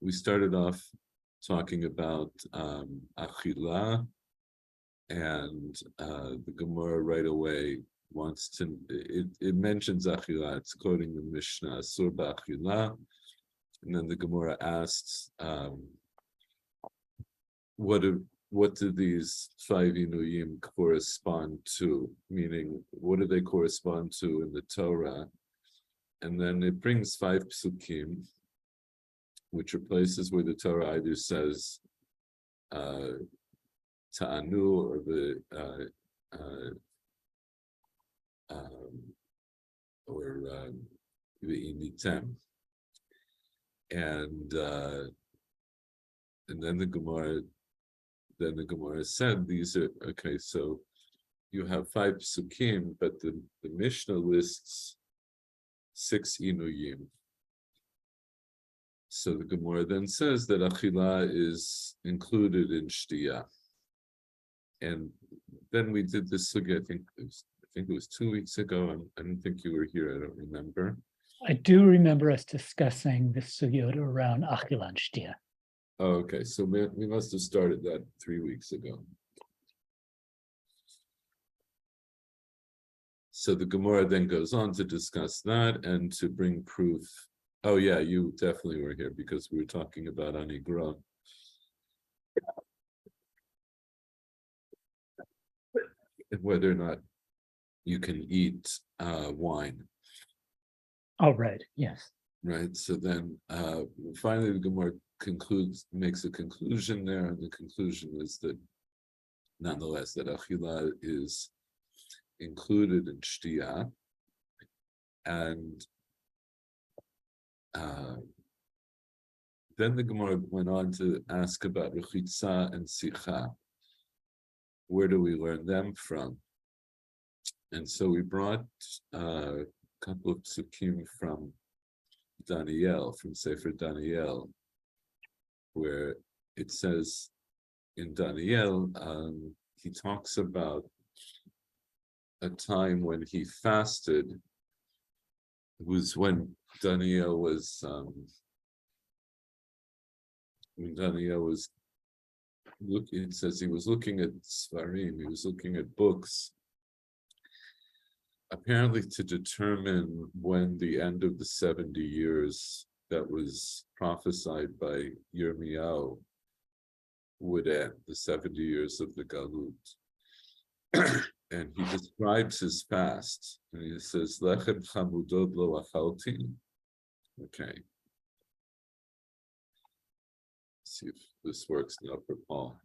we started off talking about Achila, and the Gemara right away wants to, it mentions Achila, it's quoting the Mishnah, Asur Ba'achila, and then the Gemara asks, what do these 5 Inuyim correspond to? Meaning, what do they correspond to in the Torah? And then it brings 5 psukim, which are places where the Torah either says Ta'anu or the Initem. And then the Gemara said these are okay, so you have 5 psukim, but the Mishnah lists 6 Inuyim. So the Gemara then says that Achila is included in Shtiya. And then we did this sugya, I think it was 2 weeks ago. I don't think you were here, I don't remember. I do remember us discussing this sugya around Achila and Shtiya. Oh, okay, so we must have started that 3 weeks ago. So the Gemara then goes on to discuss that and to bring proof. Oh yeah, you definitely were here because we were talking about Anigron. And whether or not you can eat wine. Oh, right, yes. Right, so then finally the Gemara makes a conclusion there, and the conclusion is that nonetheless that Achila is included in Shtiya, and then the Gemara went on to ask about Rechitza and Sicha. Where do we learn them from? And so we brought a couple of psukim from Daniel, from Sefer Daniel, where it says in Daniel, he talks about a time when he fasted. It was when Daniel was looking, it says he was looking at Svarim, he was looking at books, apparently to determine when the end of the 70 years that was prophesied by Yirmiyahu would end, the 70 years of the Galut. And he describes his fast, and he says, Lechem chamudot lo achalti. Okay. Let's see if this works now for Paul.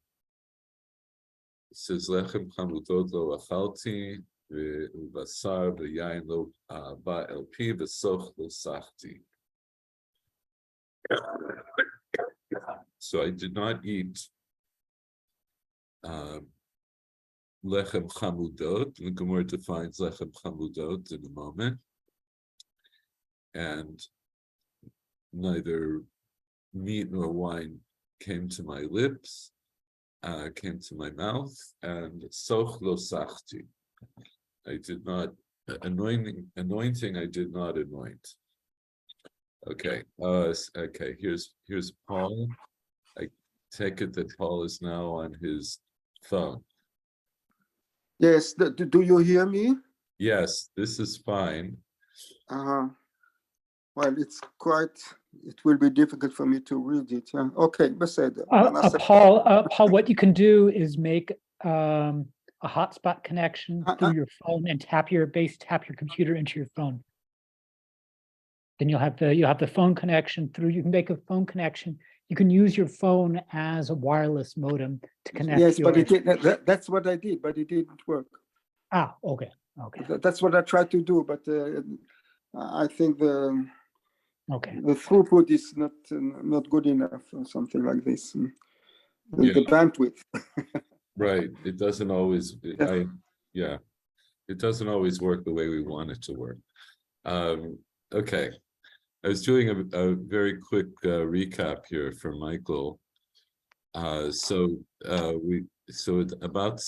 It says, Lechem chamudot lo achalti, v'basar v'yayin lo ba el pi, v'soch lo sachti. So I did not eat lechem chamudot. The Gemara defines lechem chamudot in a moment, and neither meat nor wine came to my lips, came to my mouth, and soch lo sachti. I did not anointing. I did not anoint. Okay. Okay. Here's Paul. I take it that Paul is now on his phone. Yes, do you hear me? Yes, this is fine. Well, it will be difficult for me to read it. Yeah. Okay, Paul, what you can do is make a hotspot connection through your phone and tap your computer into your phone. Then you'll have the phone connection through. You can make a phone connection. You can use your phone as a wireless modem to connect. Yes, but that's what I did, but it didn't work. Ah, okay. That's what I tried to do, but I think the throughput is not good enough or something like this. The bandwidth. Right. It doesn't always. It doesn't always work the way we want it to work. Okay. I was doing a very quick recap here for Michael. So about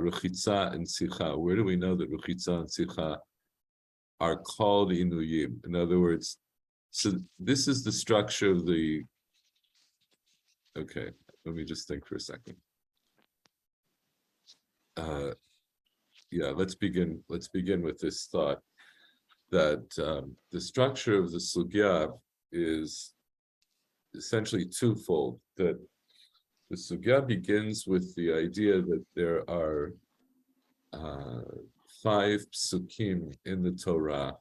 Rechitza and Sicha. Where do we know that Rechitza and Sicha are called Inuyim? In other words, So this is the structure of the. Okay, let me just think for a second. Yeah, let's begin with this thought that the structure of the sugya is essentially twofold. That the sugya begins with the idea that there are 5 psukim in the Torah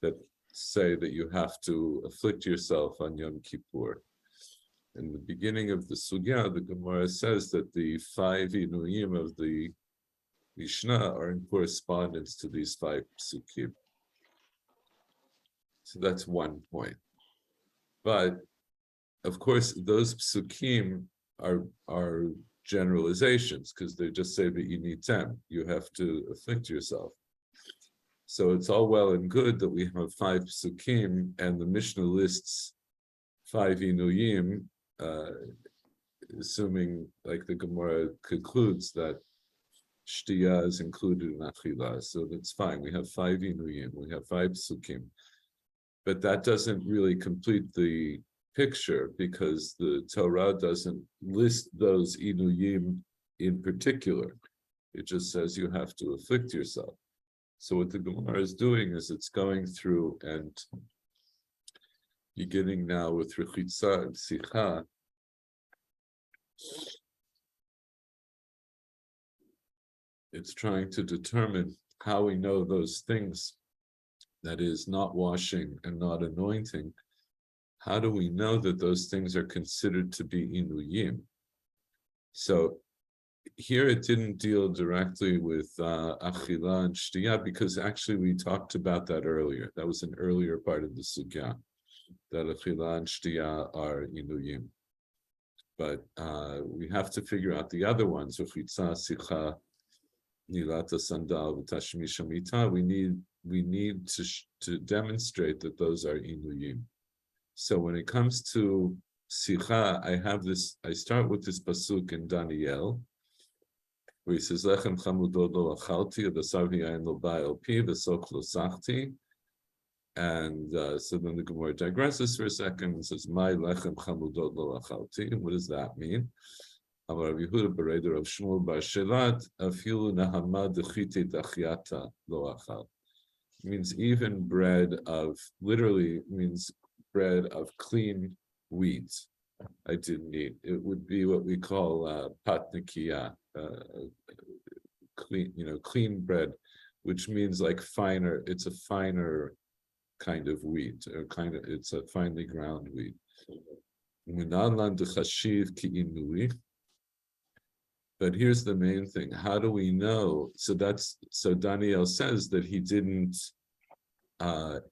that say that you have to afflict yourself on Yom Kippur. In the beginning of the sugya, the Gemara says that the 5 inuyim of the Mishnah are in correspondence to these 5 psukim. So that's one point. But of course, those psukim are generalizations because they just say that you need 10. You have to afflict yourself. So it's all well and good that we have 5 psukim and the Mishnah lists 5 inuyim, assuming, like the Gemara concludes, that Shtiya is included in Achila. So that's fine. We have 5 inuyim, we have 5 psukim. But that doesn't really complete the picture because the Torah doesn't list those inuyim in particular. It just says you have to afflict yourself. So what the Gemara is doing is it's going through and beginning now with Rechitza and Sicha. It's trying to determine how we know those things, that is, not washing and not anointing. How do we know that those things are considered to be inuyim? So here it didn't deal directly with achila and shtiyah because actually we talked about that earlier. That was an earlier part of the sugya, that achila and shtiyah are inuyim. But we have to figure out the other ones. Rechitza, sicha, nilata sandal, v'tashmish hamita. We need to demonstrate that those are inuyim. So when it comes to sicha, I start with this pasuk in Daniel, where he says, Lechem chamudot lo achalti, v'sar v'yayin lo ba'el pi, v'sok lo sachti. And so then the Gemara digresses for a second and says, My lechem chamudot lo achalti. What does that mean? Amar Rav Yehuda Bereder of Shmuel bar Shelat, afilu nahama dechite dachyata lo achal. Means even bread of, literally means bread of clean wheat. I didn't eat. It would be what we call patnikia, clean bread, which means like finer. It's a finer kind of wheat, or it's a finely ground wheat. But here's the main thing: how do we know? So Daniel says that he didn't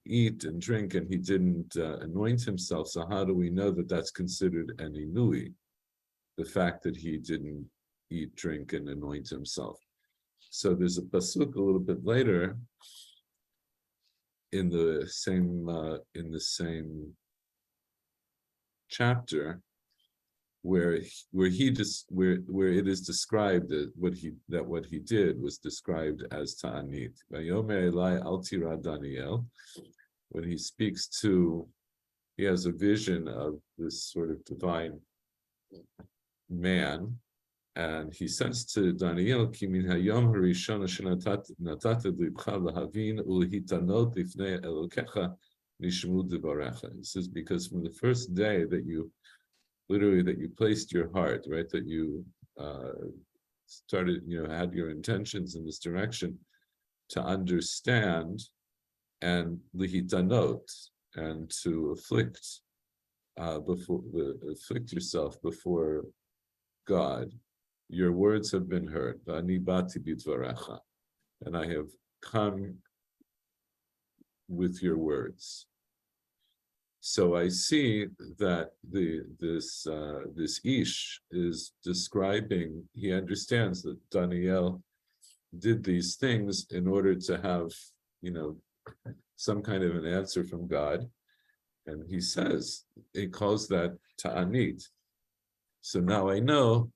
eat and drink, and he didn't anoint himself. So how do we know that that's considered an inui? The fact that he didn't eat, drink, and anoint himself. So there's a pasuk a little bit later in the same chapter where it is described that what he did was described as ta'anit. Vayomer elai al tira Daniel, when he speaks to, he has a vision of this sort of divine man, and he says to Daniel, Ki min hayom harishon asher natata libcha lahavin ulehitanot lifnei elokecha nishmu devarecha. He says, because from the first day that you placed your heart, right, that you started, had your intentions in this direction to understand and lihitanot, and to afflict yourself before God. Your words have been heard. Ani bati bidvarecha, and I have come with your words. So I see that this Ish is describing, he understands that Daniel did these things in order to have, some kind of an answer from God. And he calls that ta'anit. So now I know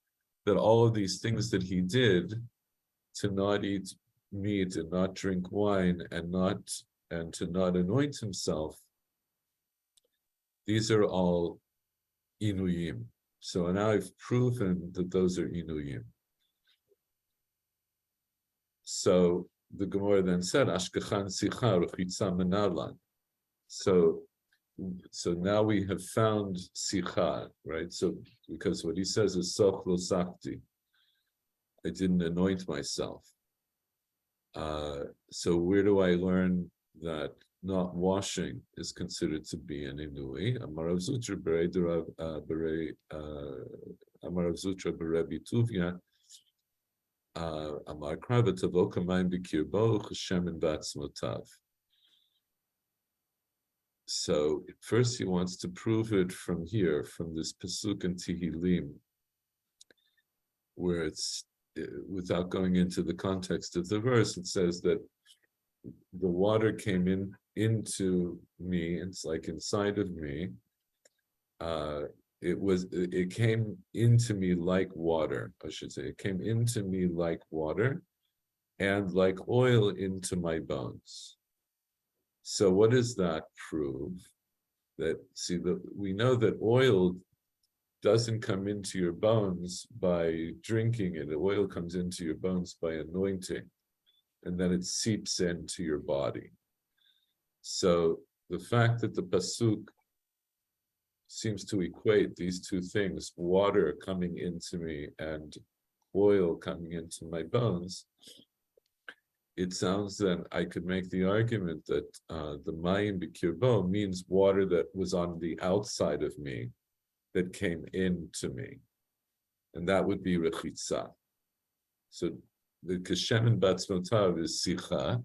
that all of these things that he did, to not eat meat and not drink wine and to not anoint himself, these are all inuyim. So now I've proven that those are inuyim. So the Gemara then said, Ashkechan sicha rechitza menalan. So now we have found sicha, right? So because what he says is soch lo sakti. I didn't anoint myself. So where do I learn that not washing is considered to be an inui? Amarav Zutra Berebi Tuvia. Amar Krava Tavokamayim Bikirbo Hashem Batzmotav. So first he wants to prove it from here, from this pasuk in Tehillim, where it's, without going into the context of the verse, it says that the water came into me. It's like inside of me. It came into me like water, I should say. It came into me like water and like oil into my bones. So what does that prove? We know that oil doesn't come into your bones by drinking it. The oil comes into your bones by anointing, and then it seeps into your body. So the fact that the pasuk seems to equate these two things, water coming into me and oil coming into my bones, it sounds that I could make the argument that the mayim b'kirbo means water that was on the outside of me, that came into me, and that would be rechitza. So the kashem batzmotav is sicha.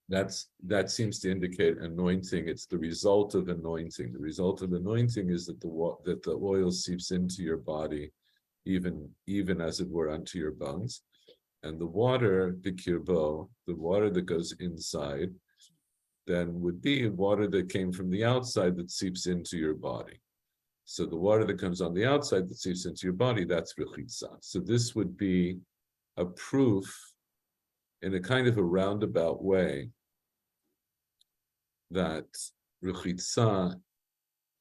That seems to indicate anointing. It's the result of anointing. The result of anointing is that the oil seeps into your body, even as it were unto your bones, and the water, bikirbo, the water that goes inside, then would be water that came from the outside that seeps into your body. So the water that comes on the outside that seeps into your body, that's rechitza. So this would be a proof in a kind of a roundabout way that rechitza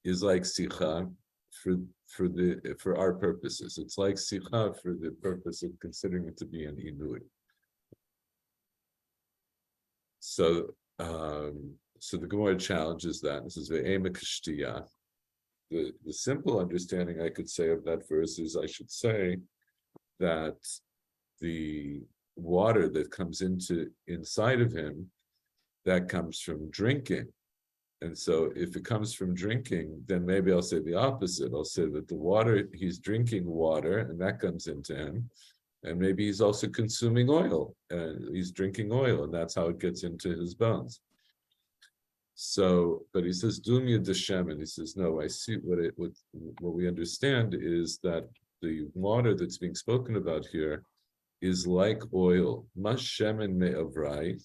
is like sicha for our purposes. It's like sicha for the purpose of considering it to be an inui. So the Gemara challenges that. This is ve'ema k'shtiya. The simple understanding I could say of that verse is I should say that the water that comes inside of him, that comes from drinking. And so if it comes from drinking, then maybe I'll say the opposite. I'll say that the water, he's drinking water and that comes into him. And maybe he's also consuming oil and he's drinking oil and that's how it gets into his bones. So, but he says, Dumya Deshem, and he says, no, I see what we understand is that the water that's being spoken about here is like oil. Mas shemen me'avrai,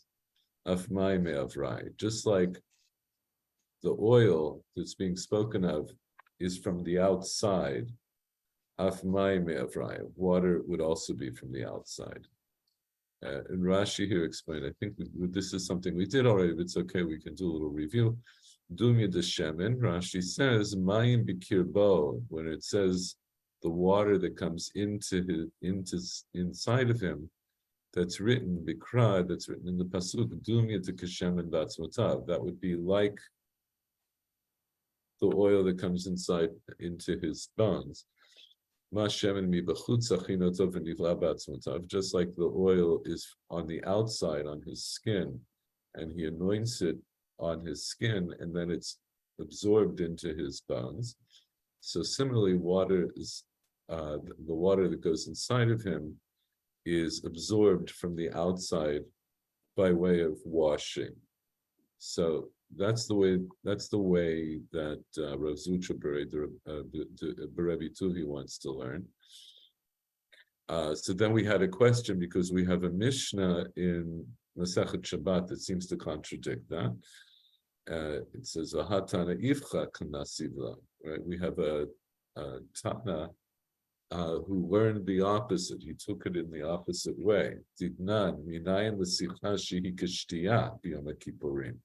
afmai me'avrai. Just like the oil that's being spoken of is from the outside, afmai me'avrai. Water would also be from the outside. And Rashi here explained, I think this is something we did already, but it's okay, we can do a little review. Dumya Deshemen, Rashi says, Mayim bikirbo, when it says the water that comes into inside of him, that's written, Bikra, that's written in the Pasuk, Dumya to Kashemen Batzmotav, that would be like the oil that comes inside into his bones. Just like the oil is on the outside on his skin, and he anoints it on his skin, and then it's absorbed into his bones. So similarly, water is the water that goes inside of him is absorbed from the outside by way of washing. So that's the way that Rav Zutra Berebi Tuvi wants to learn. So then we had a question because we have a Mishnah in Masechet Shabbat that seems to contradict that. It says Hatana Ivcha Kanasivla. Right? We have a Tana who learned the opposite. He took it in the opposite way. Tidnan minayin l'sicha shehi k'shtiya b'yom kippurim.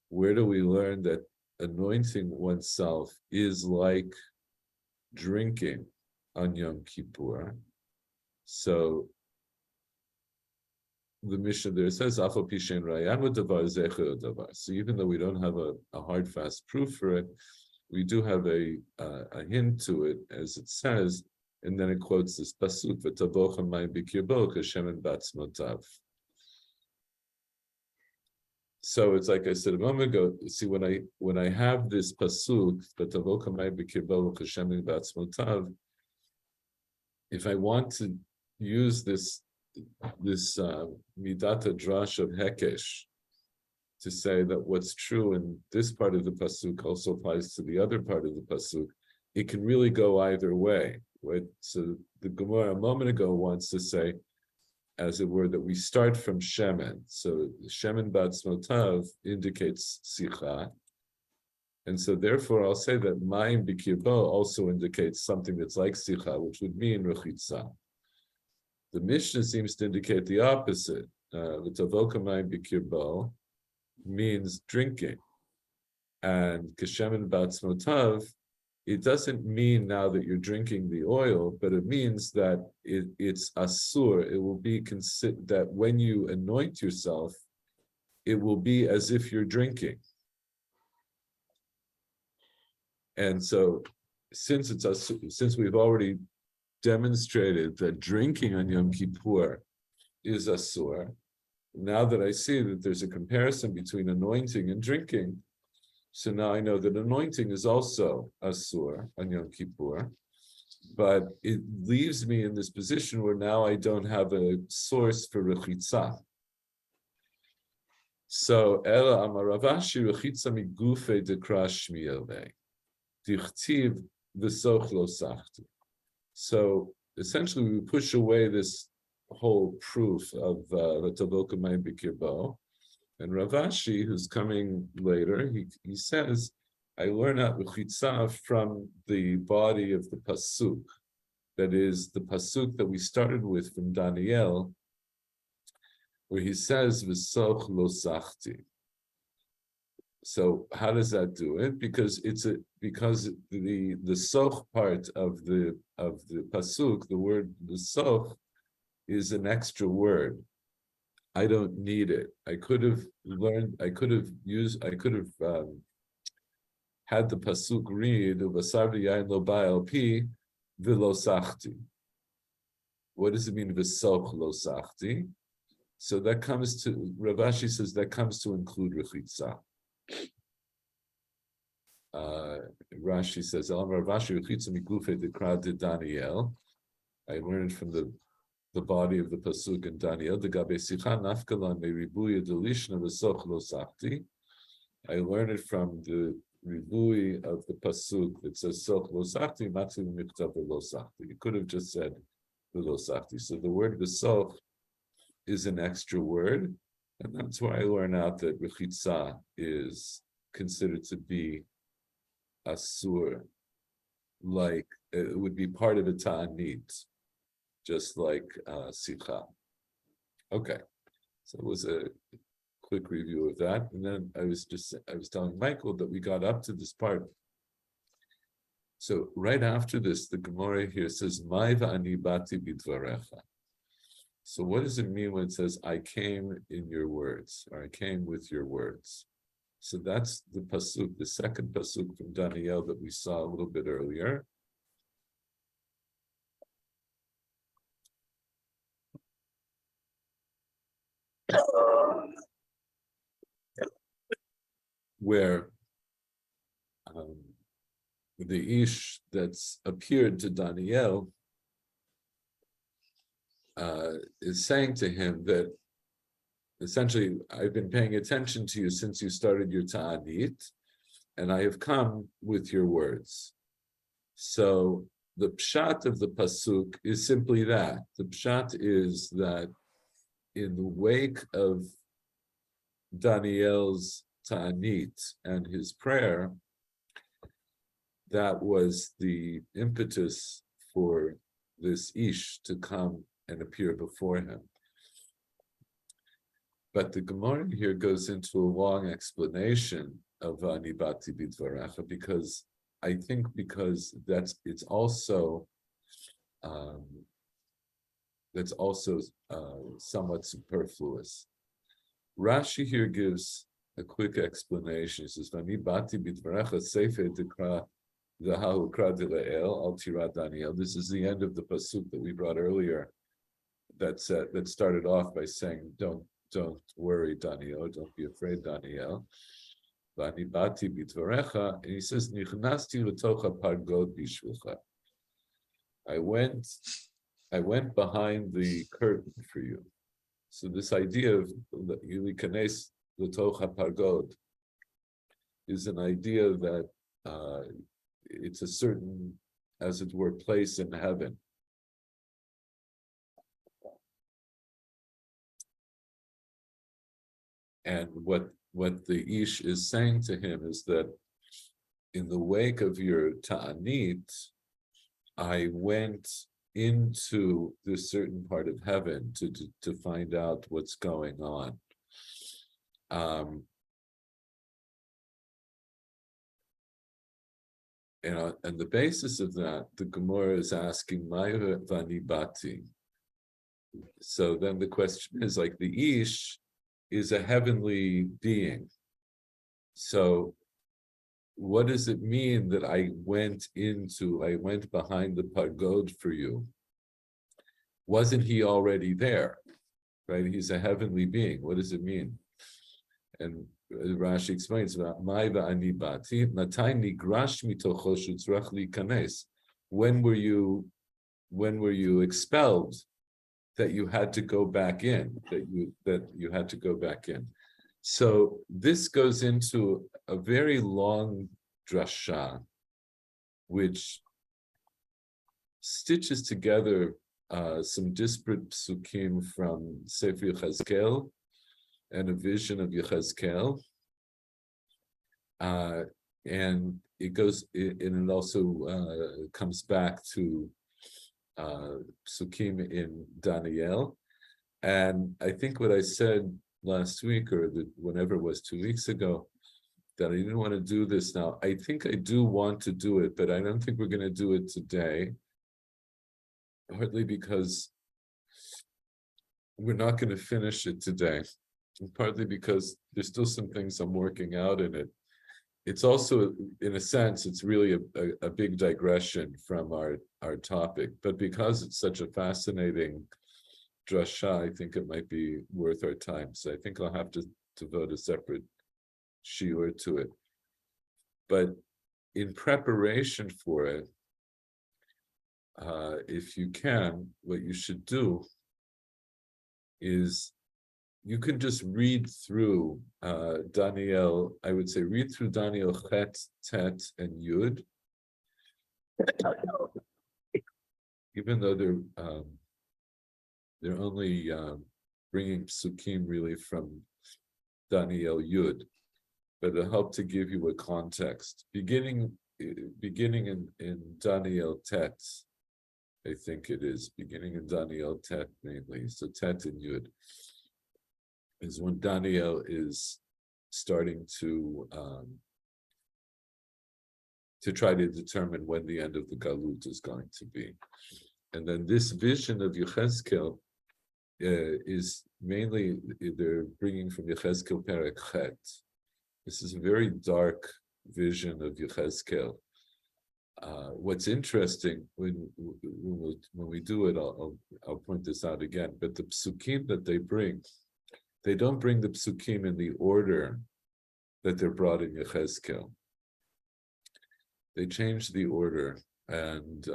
where do we learn that anointing oneself is like drinking on Yom Kippur? So the Mishnah there says, so even though we don't have a hard, fast proof for it, we do have a hint to it, as it says, and then it quotes this pasuk, "V'tavocha mayim b'kirbo k'shemen b'atzmotav." So it's like I said a moment ago. See, when I have this pasuk, "V'tavocha mayim b'kirbo k'shemen b'atzmotav," if I want to use this midata drash of hekesh to say that what's true in this part of the pasuk also applies to the other part of the pasuk, it can really go either way. Right? So the Gemara a moment ago wants to say, as it were, that we start from shemen. So shemen b'atzmotav indicates sicha, and so therefore I'll say that mayim b'kirbo also indicates something that's like sicha, which would mean rechitza. The Mishnah seems to indicate the opposite. V'tavoka mayim b'kirbo means drinking, and kashemen b'atzmotav, it doesn't mean now that you're drinking the oil, but it means that it's asur. It will be considered that when you anoint yourself, it will be as if you're drinking. And so, since we've already demonstrated that drinking on Yom Kippur is asur, now that I see that there's a comparison between anointing and drinking, so now I know that anointing is also asur on Yom Kippur, but it leaves me in this position where now I don't have a source for rechitza. So Ela Amar Rav Ashi rechitza migufe dekra shmiyelei dichtiv v'soch lo sachti. So essentially, we push away this whole proof of v'tavoka mayim b'kirbo. And Rav Ashi, who's coming later, he says, I learn out rechitza from the body of the pasuk. That is the pasuk that we started with from Daniel, where he says, "V'soch lo sachti." So how does that do it? Because the soch part of the pasuk, the word the soch, is an extra word. I don't need it. I could have had the pasuk read "V'sarvi yain lo ba'al pi v'lo sachti." What does it mean "v'soch lo sachti"? So that comes to Rav Ashi says that comes to include rechitza. Rashi says, "Elam Rav Ashi rechitza migufe dekra de Daniel." I learned from the body of the pasuk in Daniel. The gabe sicha nafkalan meribuya delishna v'soch lo sachti. I learned it from the ribui of the pasuk that says soch lo sachti matziv miktav lo sachti. You could have just said lo sachti. So the word v'soch is an extra word, and that's why I learn out that rechitza is considered to be asur, like it would be part of a ta'anit, just like sicha. Okay, so it was a quick review of that, and then I was telling Michael that we got up to this part. So right after this, the Gemara here says, "Mai va'ani bati bidvarecha." So what does it mean when it says, "I came in your words," or "I came with your words"? So that's the pasuk, the second pasuk from Daniel that we saw a little bit earlier. Where the ish that's appeared to Daniel is saying to him that essentially, I've been paying attention to you since you started your ta'anit, and I have come with your words. So the pshat of the pasuk is simply that. The pshat is that in the wake of Daniel's ta'anit and his prayer, that was the impetus for this ish to come and appear before him. But the Gemara here goes into a long explanation of Ani Bati Bidvarecha, because I think it's also somewhat superfluous. Rashi here gives a quick explanation. He says, "Ani Bati Bidvarecha Sefer Dekra Zahahu Kra Dileel Al Tira Daniel." This is the end of the pasuk that we brought earlier. That started off by saying, "Don't worry, Daniel. Don't be afraid, Daniel." V'ani bati b'dvarecha, and he says, "Nichnasti l'tocha pargod b'shvilcha." I went behind the curtain for you. So this idea of yilikanes l'tocha pargod is an idea that it's a certain, as it were, place in heaven. And what the Ish is saying to him is that in the wake of your ta'anit, I went into this certain part of heaven to find out what's going on. And the basis of that, the Gemara is asking, Maya vani bati. So then the question is, like, the Ish is a heavenly being. So what does it mean that I went behind the pagod for you? Wasn't he already there? Right? He's a heavenly being. What does it mean? And Rashi explains about Maiva ani bati, Matai nigrash mitocho shutzrach likanes. When were you expelled that you had to go back in, that you had to go back in? So this goes into a very long drasha, which stitches together some disparate psukim from Sefer Yechezkel and a vision of Yechezkel. And it also comes back to psukim in Daniel. And I think what I said last week, or whenever it was 2 weeks ago, that I didn't want to do this now. I think I do want to do it, but I don't think we're going to do it today. Partly because we're not going to finish it today, and partly because there's still some things I'm working out in it. It's also, in a sense, it's really a big digression from our topic, but because it's such a fascinating drasha, I think it might be worth our time. So I think I'll have to devote a separate shiur to it. But in preparation for it, if you can, what you should do is you can just read through Daniel. I would say read through Daniel Chet, Tet, and Yud, even though they're only bringing psukim really from Daniel Yud, but it'll help to give you a context. Beginning in Daniel Tet, I think it is, beginning in Daniel Tet mainly, so Tet and Yud, is when Daniel is starting to try to determine when the end of the Galut is going to be. And then this vision of Yechezkel is mainly, they're bringing from Yechezkel Perek Chet. This is a very dark vision of Yechezkel. What's interesting when we do it, I'll point this out again, but the psukim that they don't bring the psukim in the order that they're brought in Yechezkel. They change the order, and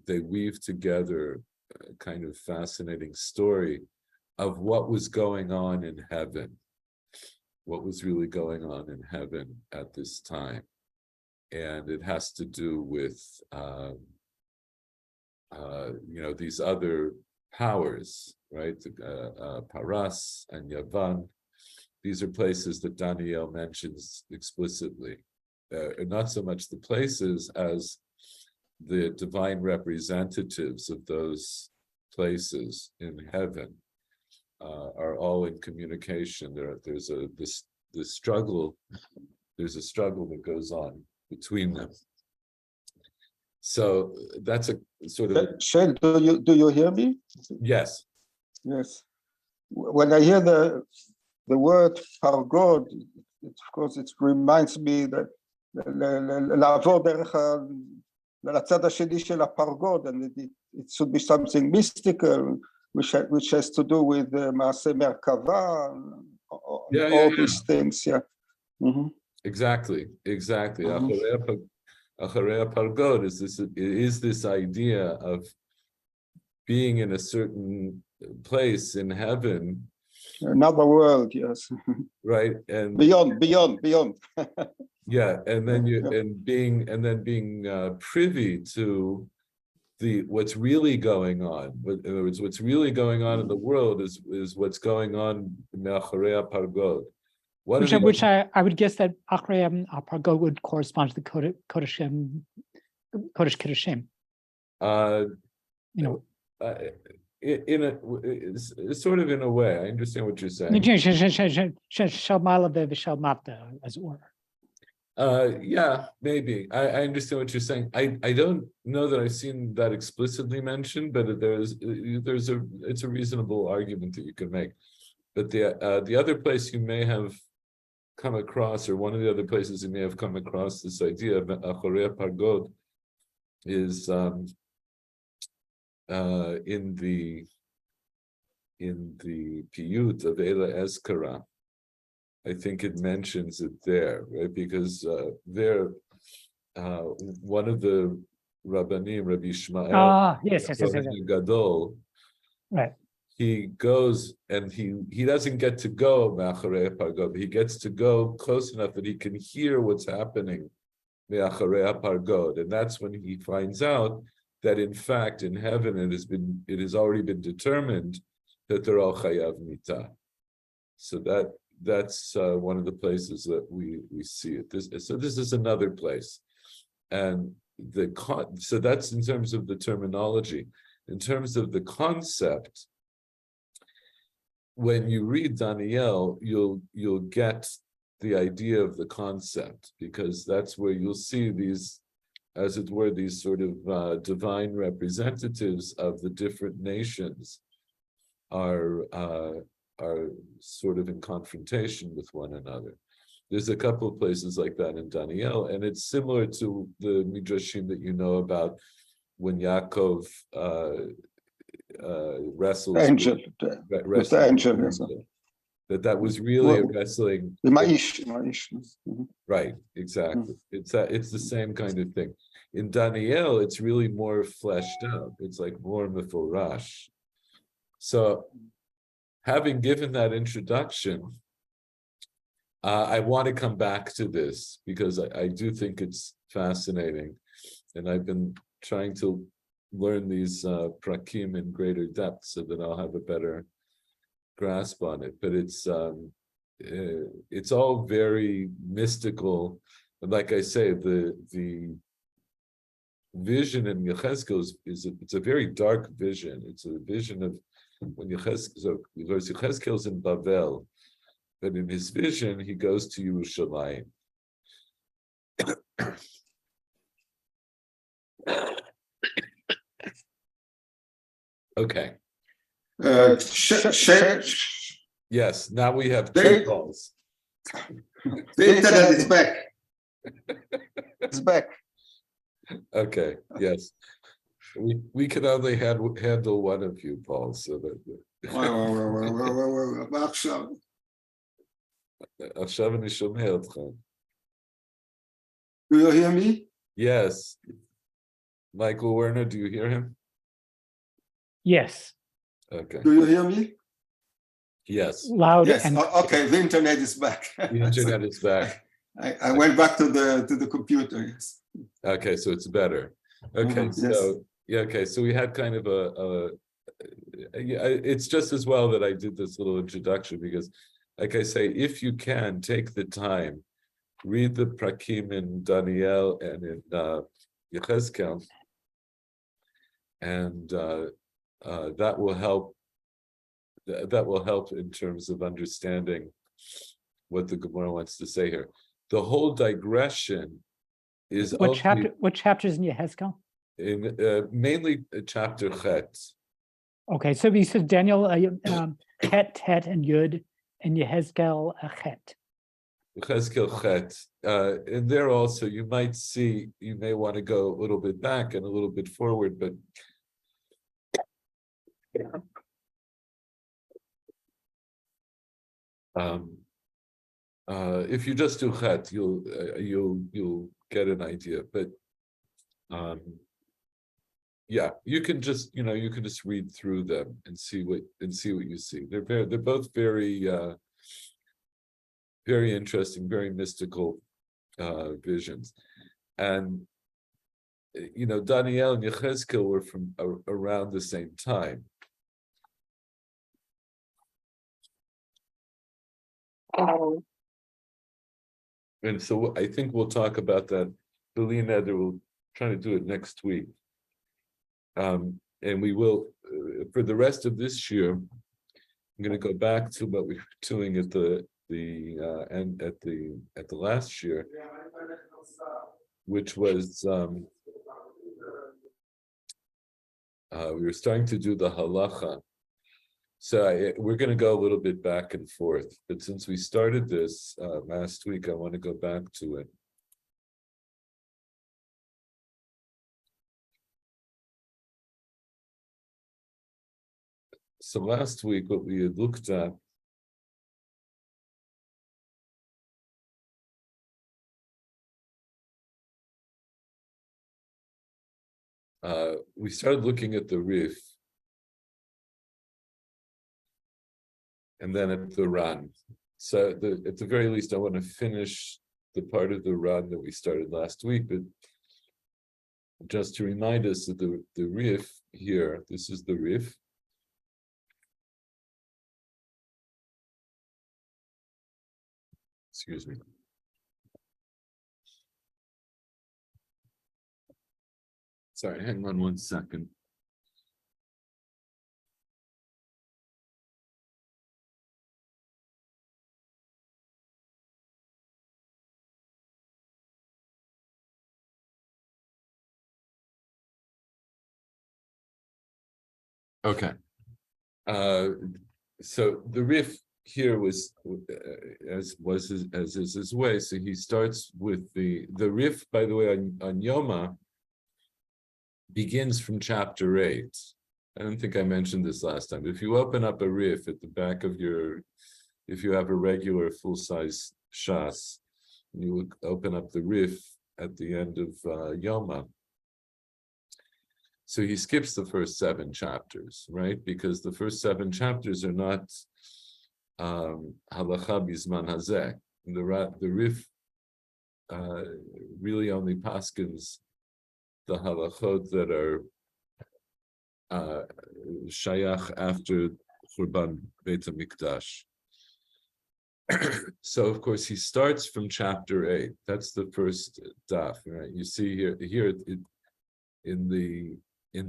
they weave together a kind of fascinating story of what was going on in heaven, what was really going on in heaven at this time. And it has to do with, these other powers, right? Paras and Yavan. These are places that Daniel mentions explicitly. Not so much the places as the divine representatives of those places in heaven. are all in communication. There's a struggle that goes on between them. So that's a sort of Shane, do you hear me? yes. Yes. When I hear the word pargod, of course, it reminds me that לעבור דרך לצד השני של הפרגוד, and it should be something mystical, which has to do with מעשה מרכבה, all these things, yeah. Mm-hmm. Exactly. Acharei pargod is this idea of being in a certain place in heaven, another world, yes. right, and beyond. Yeah, and then being privy to what's really going on. In other words, what's really going on in the world is what's going on in Acharei pargod. Which I would guess that Acharei pargod would correspond to the Kodesh Kedoshim. In a sort of in a way, I understand what you're saying. As it were. Yeah, maybe. I understand what you're saying. I don't know that I've seen that explicitly mentioned, but it's a reasonable argument that you can make. But the other place you may have come across, or one of the other places you may have come across this idea of Acharei pargod is in the piyut of Eila Ezkara. I think it mentions it there, right? Because there, one of the Rabbanim, Rabbi Ishmael, yes. Gadol, right? He goes and he doesn't get to go Acharei pargod, but he gets to go close enough that he can hear what's happening Acharei pargod, and that's when he finds out that in fact in heaven it has already been determined that they're all chayav mitah. So that's one of the places that we see it. So this is another place, and so that's in terms of the terminology. In terms of the concept, when you read Daniel, you'll get the idea of the concept, because that's where you'll see these, as it were, these sort of divine representatives of the different nations are sort of in confrontation with one another. There's a couple of places like that in Daniel, and it's similar to the midrashim that you know about when Yaakov wrestles angel, with the angel, yes. That was really a wrestling. Right, exactly. It's the same kind of thing. In Daniel, it's really more fleshed out. It's like more meforash. So, having given that introduction, I want to come back to this because I do think it's fascinating, and I've been trying to learn these prakim in greater depth so that I'll have a better grasp on it. But it's all very mystical, and like I say, the vision in Yechezkel it's a very dark vision. It's a vision of when Yechezkel's in Bavel, but in his vision he goes to Yerushalayim. Okay. Yes, now we have two calls. The internet is back. It's back. Okay, yes. We can only handle one of you, Paul, so that... עכשיו אני שומע אותך. Do you hear me? Yes. Michael Werner, do you hear him? Yes. Okay. Do you hear me? Yes. Loud. Yes. And okay. The internet is back. The internet is back. I went back to the computer. Yes. Okay, so it's better. Okay, so yes. yeah. Okay, so we had kind of it's just as well that I did this little introduction because, like I say, if you can take the time, read the prakim in Daniel and in Yechezkel, and that will help that will help in terms of understanding what the Gemara wants to say here. The whole digression is What only chapter? What chapters in Yehezkel? in mainly chapter Chet. Okay, so he says Daniel, Het, Tet, and Yud, and Yehezkel, Chet. Cheskel Chet. And there also you might see, you may want to go a little bit back and a little bit forward, but if you just do Chet, you'll get an idea. But yeah, you can just read through them and see what you see. They're both very very interesting, very mystical visions. And Daniel and Yechezkel were from around the same time. And so I think we'll talk about that. B'li Neder will try to do it next week. And we will, for the rest of this year, I'm going to go back to what we were doing at the last year, which was we were starting to do the halacha. So we're going to go a little bit back and forth, but since we started this last week, I want to go back to it. So last week, what we had looked at we started looking at the Rif, and then at the Ran. So at the very least, I want to finish the part of the Ran that we started last week, but just to remind us that the Rif here, this is the Rif. Excuse me. Sorry, hang on 1 second. Okay. So the Rif here was as is his way. So he starts with the Rif, by the way, on Yoma begins from chapter 8. I don't think I mentioned this last time. If you open up a Rif at the back of if you have a regular full-size shas, you would open up the Rif at the end of Yoma. So he skips the first 7 chapters, right? Because the first 7 chapters are not halacha bizman hazeh. The Rif really only paskins the halachot that are shayach after Churban Beit HaMikdash. So of course he starts from chapter 8. That's the first daf, right? You see here in the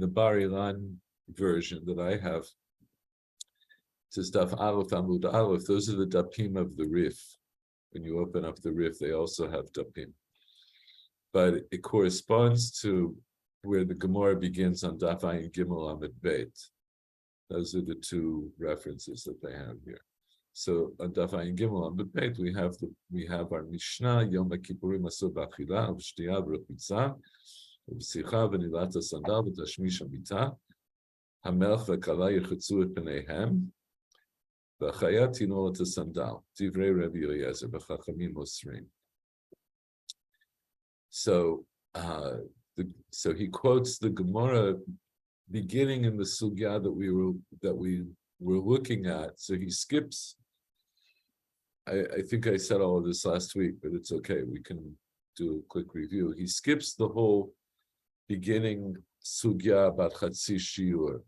Bar Ilan version that I have, it says daf Aleph Amud Aleph. Those are the dapim of the Rif. When you open up the Rif, they also have dapim. But it corresponds to where the Gemara begins on Daf Ayin Gimel Amud Beit. Those are the 2 references that they have here. So on Daf Ayin Gimel Amud Beit, we have our Mishnah Yoma Kippurim Asur B'Achila V'Shtiyah V'Rechitza V'Sicha V'Nilat HaSandal V'Tashmish HaMita HaMelech V'Kala Yirchetzu Et Pneihem V'Chaya Tinol Et HaSandal Divrei Rabbi Eliezer V'Chachamim Osrim. So so he quotes the Gemara beginning in the sugya that we were looking at. So he skips. I think I said all of this last week, but it's okay. We can do a quick review. He skips the whole beginning sugya about Chatzi Shiur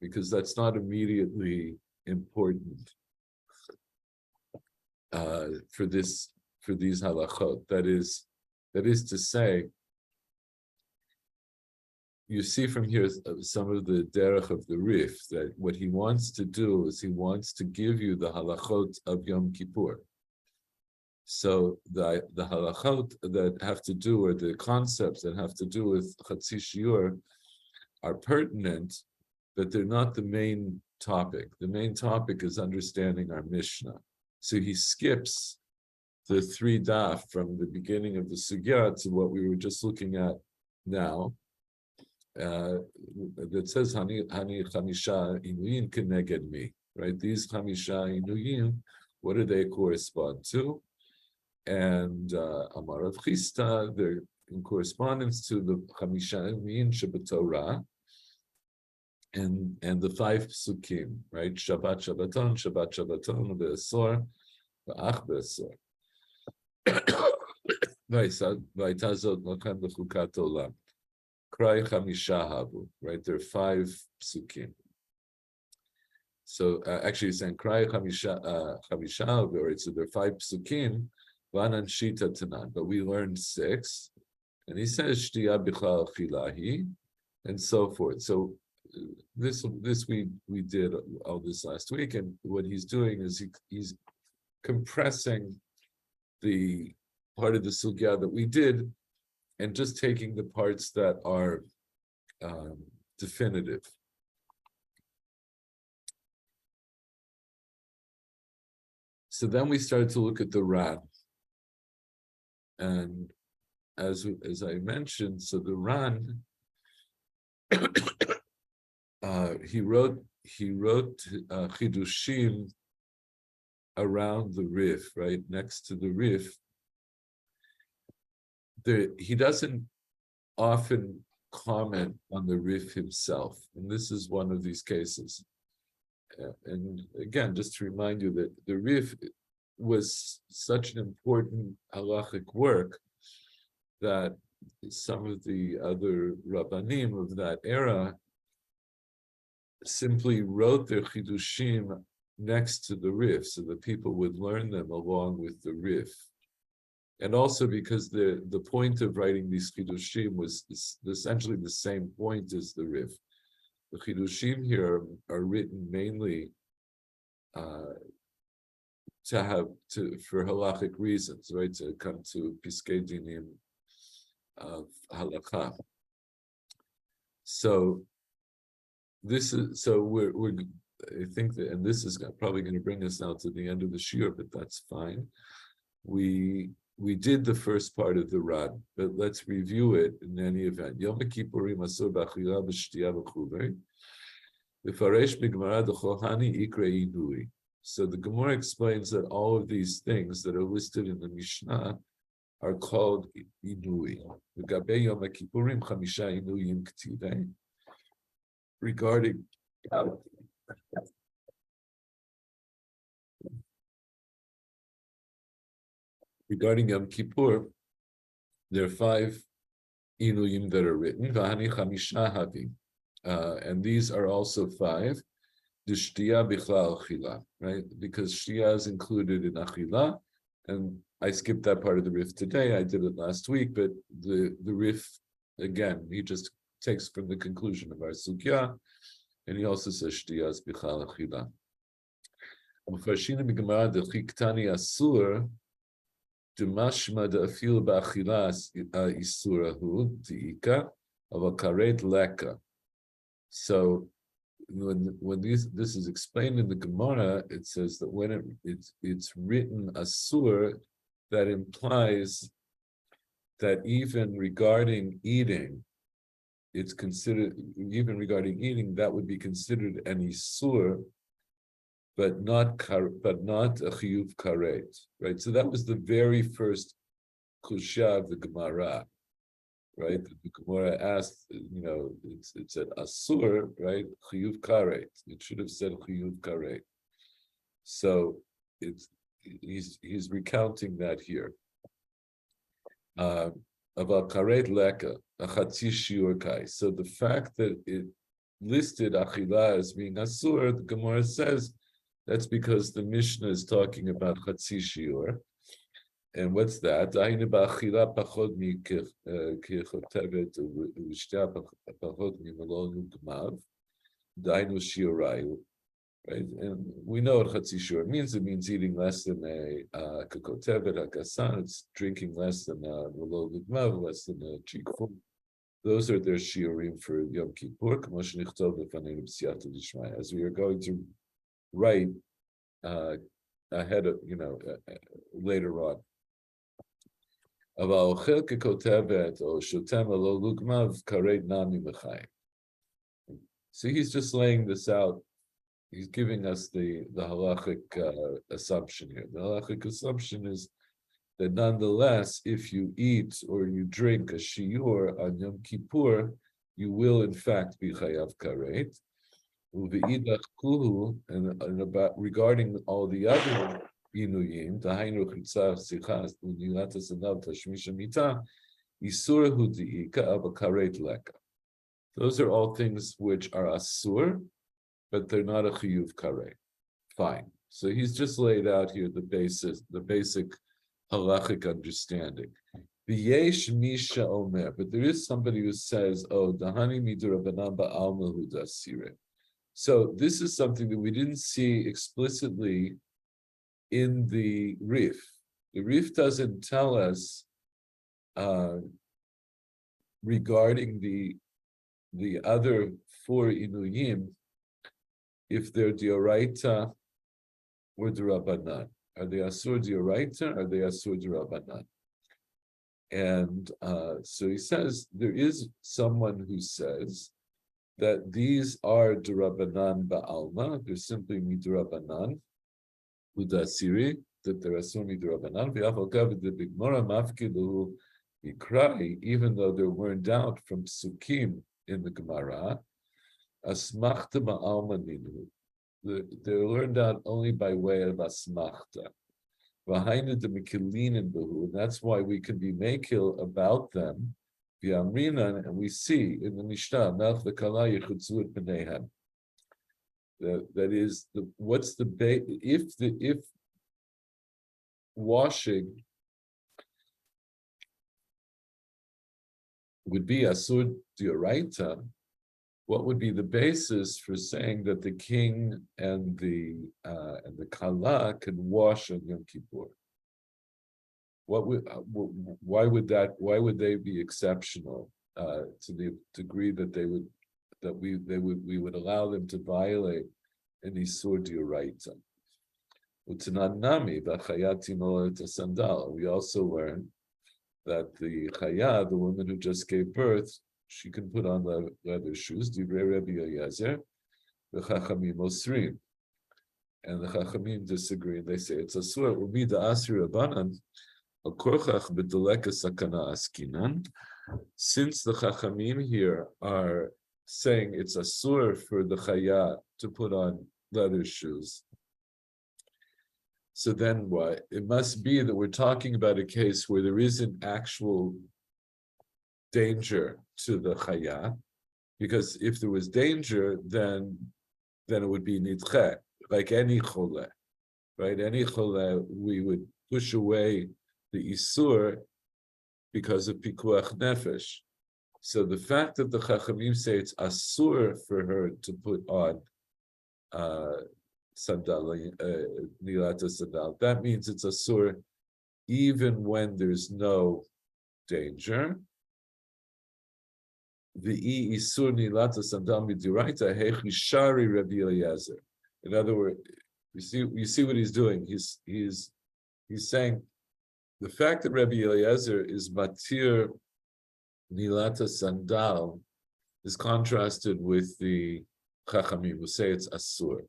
because that's not immediately important for these halachot. That is to say, you see from here some of the derech of the Rif, that what he wants to do is he wants to give you the halachot of Yom Kippur. So the halachot that have to do, or the concepts that have to do with Chatzi Shiur are pertinent, but they're not the main topic. The main topic is understanding our Mishnah. So he skips the 3 daf from the beginning of the sugya to what we were just looking at now. That says Hani Chamisha Inuyim Keneged Mi, right? These Chamisha Inuyim, what do they correspond to? And Amar Rav Chisda, they're in correspondence to the Chamisha Inuyim Shabbatorah, and the 5 psukim, right? Shabbat Shabbaton, Shabbat Shabbaton, Be'asor, Ba'ach Be'asor. Vaytazot Lachem B'chukat Olam. Krai Chamisha Habu, right? There are 5 psukim. So actually, he's saying Krai Chamisha Habu, right? So there are 5 psukim, Vanan Shita Tanan, but we learned 6, and he says Shtiya Bichlal Chilahi, and so forth. So this we did all this last week, and what he's doing is he's compressing the part of the sugya that we did, and just taking the parts that are definitive. So then we started to look at the Ran, and as I mentioned, so the Ran, he wrote chidushim around the Rif, right next to the Rif. He doesn't often comment on the Rif himself, and this is one of these cases. And again, just to remind you that the Rif was such an important halachic work that some of the other Rabbanim of that era simply wrote their chidushim next to the Rif, so that people would learn them along with the Rif. And also because the point of writing these chidushim was essentially the same point as the Rif. The chidushim here are written mainly for halachic reasons, right? To come to piskei dinim of halakha. So we're I think that, and this is probably going to bring us now to the end of the shiur, but that's fine. We did the first part of the Rad, but let's review it in any event. Yom Kippurim asur b'achila b'shtiya v'chulei. V'faresh b'gemara d'chohani ikrei inui. So the Gemara explains that all of these things that are listed in the Mishnah are called inui. V'gabei Yom Kippurim chamisha inuyim k'tivei. Regarding Yom Kippur, there are 5 inuyim that are written, V'hani chamisha havi, and these are also 5. The shtiya bichlal achila, right? Because shtiya is included in achila, and I skipped that part of the Rif today. I did it last week, but the Rif, again, he just takes from the conclusion of our sugya, and he also says shtiya is bichlal achila. Mufashina b'gemara dechiktani asur. Dumashma da'afil ba'achila isurahu diika avakaret leka. So when this is explained in the Gemara, it says that when it's written asur, that implies that even regarding eating, it's considered, even regarding eating, that would be considered an isur, but not a chiyuv karet, right? So that was the very first kushya of the Gemara, right? The Gemara asked, it said asur, right? Chiyuv karet. It should have said chiyuv karet. So he's recounting that here. About karet leka, a chatzi shiur kai. So the fact that it listed achila as being asur, the Gemara says, that's because the Mishnah is talking about chatzi shiur, And what's that? Right? And we know what chatzishur means. It means eating less than a kakotevet hakasan. It's drinking less than a melo gudmav, less than a chikfum. Those are their shiurim for Yom Kippur. As we are going to write ahead of, later on. So he's just laying this out. He's giving us the halachic assumption here. The halachic assumption is that nonetheless, if you eat or you drink a shiur on Yom Kippur, you will in fact be chayav karet. Uve'idach kuhu, and about regarding all the other inuyim, dahainu chitzah sichas unilatas anav tashmisha mita, isur hu diika abakaret leka. Those are all things which are asur, but they're not a chiyuv kareh. Fine. So he's just laid out here the basic halachic understanding. V'yesh misha omer, but there is somebody who says, "Oh, dahani midurabanan ba'alma hu dasire." So this is something that we didn't see explicitly in the Rif. The Rif doesn't tell us regarding the other four inuyim, if they're dioraita or derabanan. Are they asur dioraita? Are they asur derabanan? And so he says there is someone who says that these are derabanan ba'alma. They're simply midurabanan, udasiri, that they're asur midurabanan. V'afalkav the bigmora mafkilu ikrai, even though there weren't doubt from psukim in the Gemara. Asmachta ba'alma ninu. They're learned out only by way of asmachta. V'hainu de mikilinin behu, and that's why we can be makil about them. V'amrinan, and we see in the Mishnah, melch v'kala yichutzu et b'neihem. That is what's the if washing would be asur dioraita, what would be the basis for saying that the king and the kala can wash on Yom Kippur? Why would they be exceptional to the degree that we would allow them to violate an isur dioraita? We also learn that the chaya, the woman who just gave birth, she can put on leather shoes. Divrei Rabbi Eliezer, the Chachamim Osrim, and the Chachamim disagree. They say it's asur. Umi da asir abanan akorchach b'deleka sakana askinan. Since the Chachamim here are saying it's asur for the chaya to put on leather shoes, so then what? It must be that we're talking about a case where there isn't actual danger to the chaya, because if there was danger, then it would be nidche, like any chole, right? Any chole, we would push away the isur because of pikuach nefesh. So the fact that the chachamim say it's asur for her to put on sandal, nilata sandal, that means it's asur even when there's no danger. The isur nilata sandal midiraita hechishari Rabbi Eliezer. In other words, you see what he's doing. He's saying the fact that Rabbi Eliezer is matir nilata sandal is contrasted with the chachamim who say it's asur.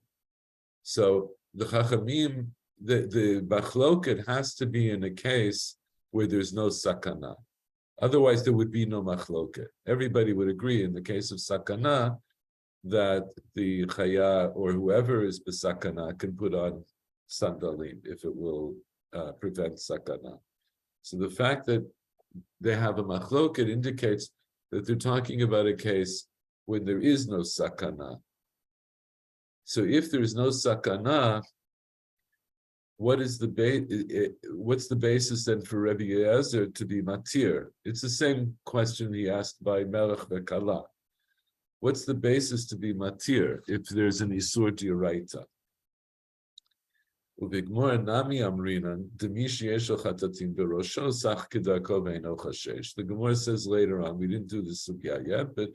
So the chachamim, the machloket has to be in a case where there's no sakana. Otherwise, there would be no machloket. Everybody would agree in the case of sakana that the chaya or whoever is besakana can put on sandalim if it will prevent sakana. So the fact that they have a machloket indicates that they're talking about a case when there is no sakana. So if there is no sakana, what is the what's the basis then for Rebbe Eliezer to be matir? It's the same question he asked by Melech Vekala. What's the basis to be matir if there's an isur d'oraita? Uvigmor nami amrinan demish yesho chatatim berosho sach kedarko ve'eno chashesh. The Gemara says later on, we didn't do this sugya yet, but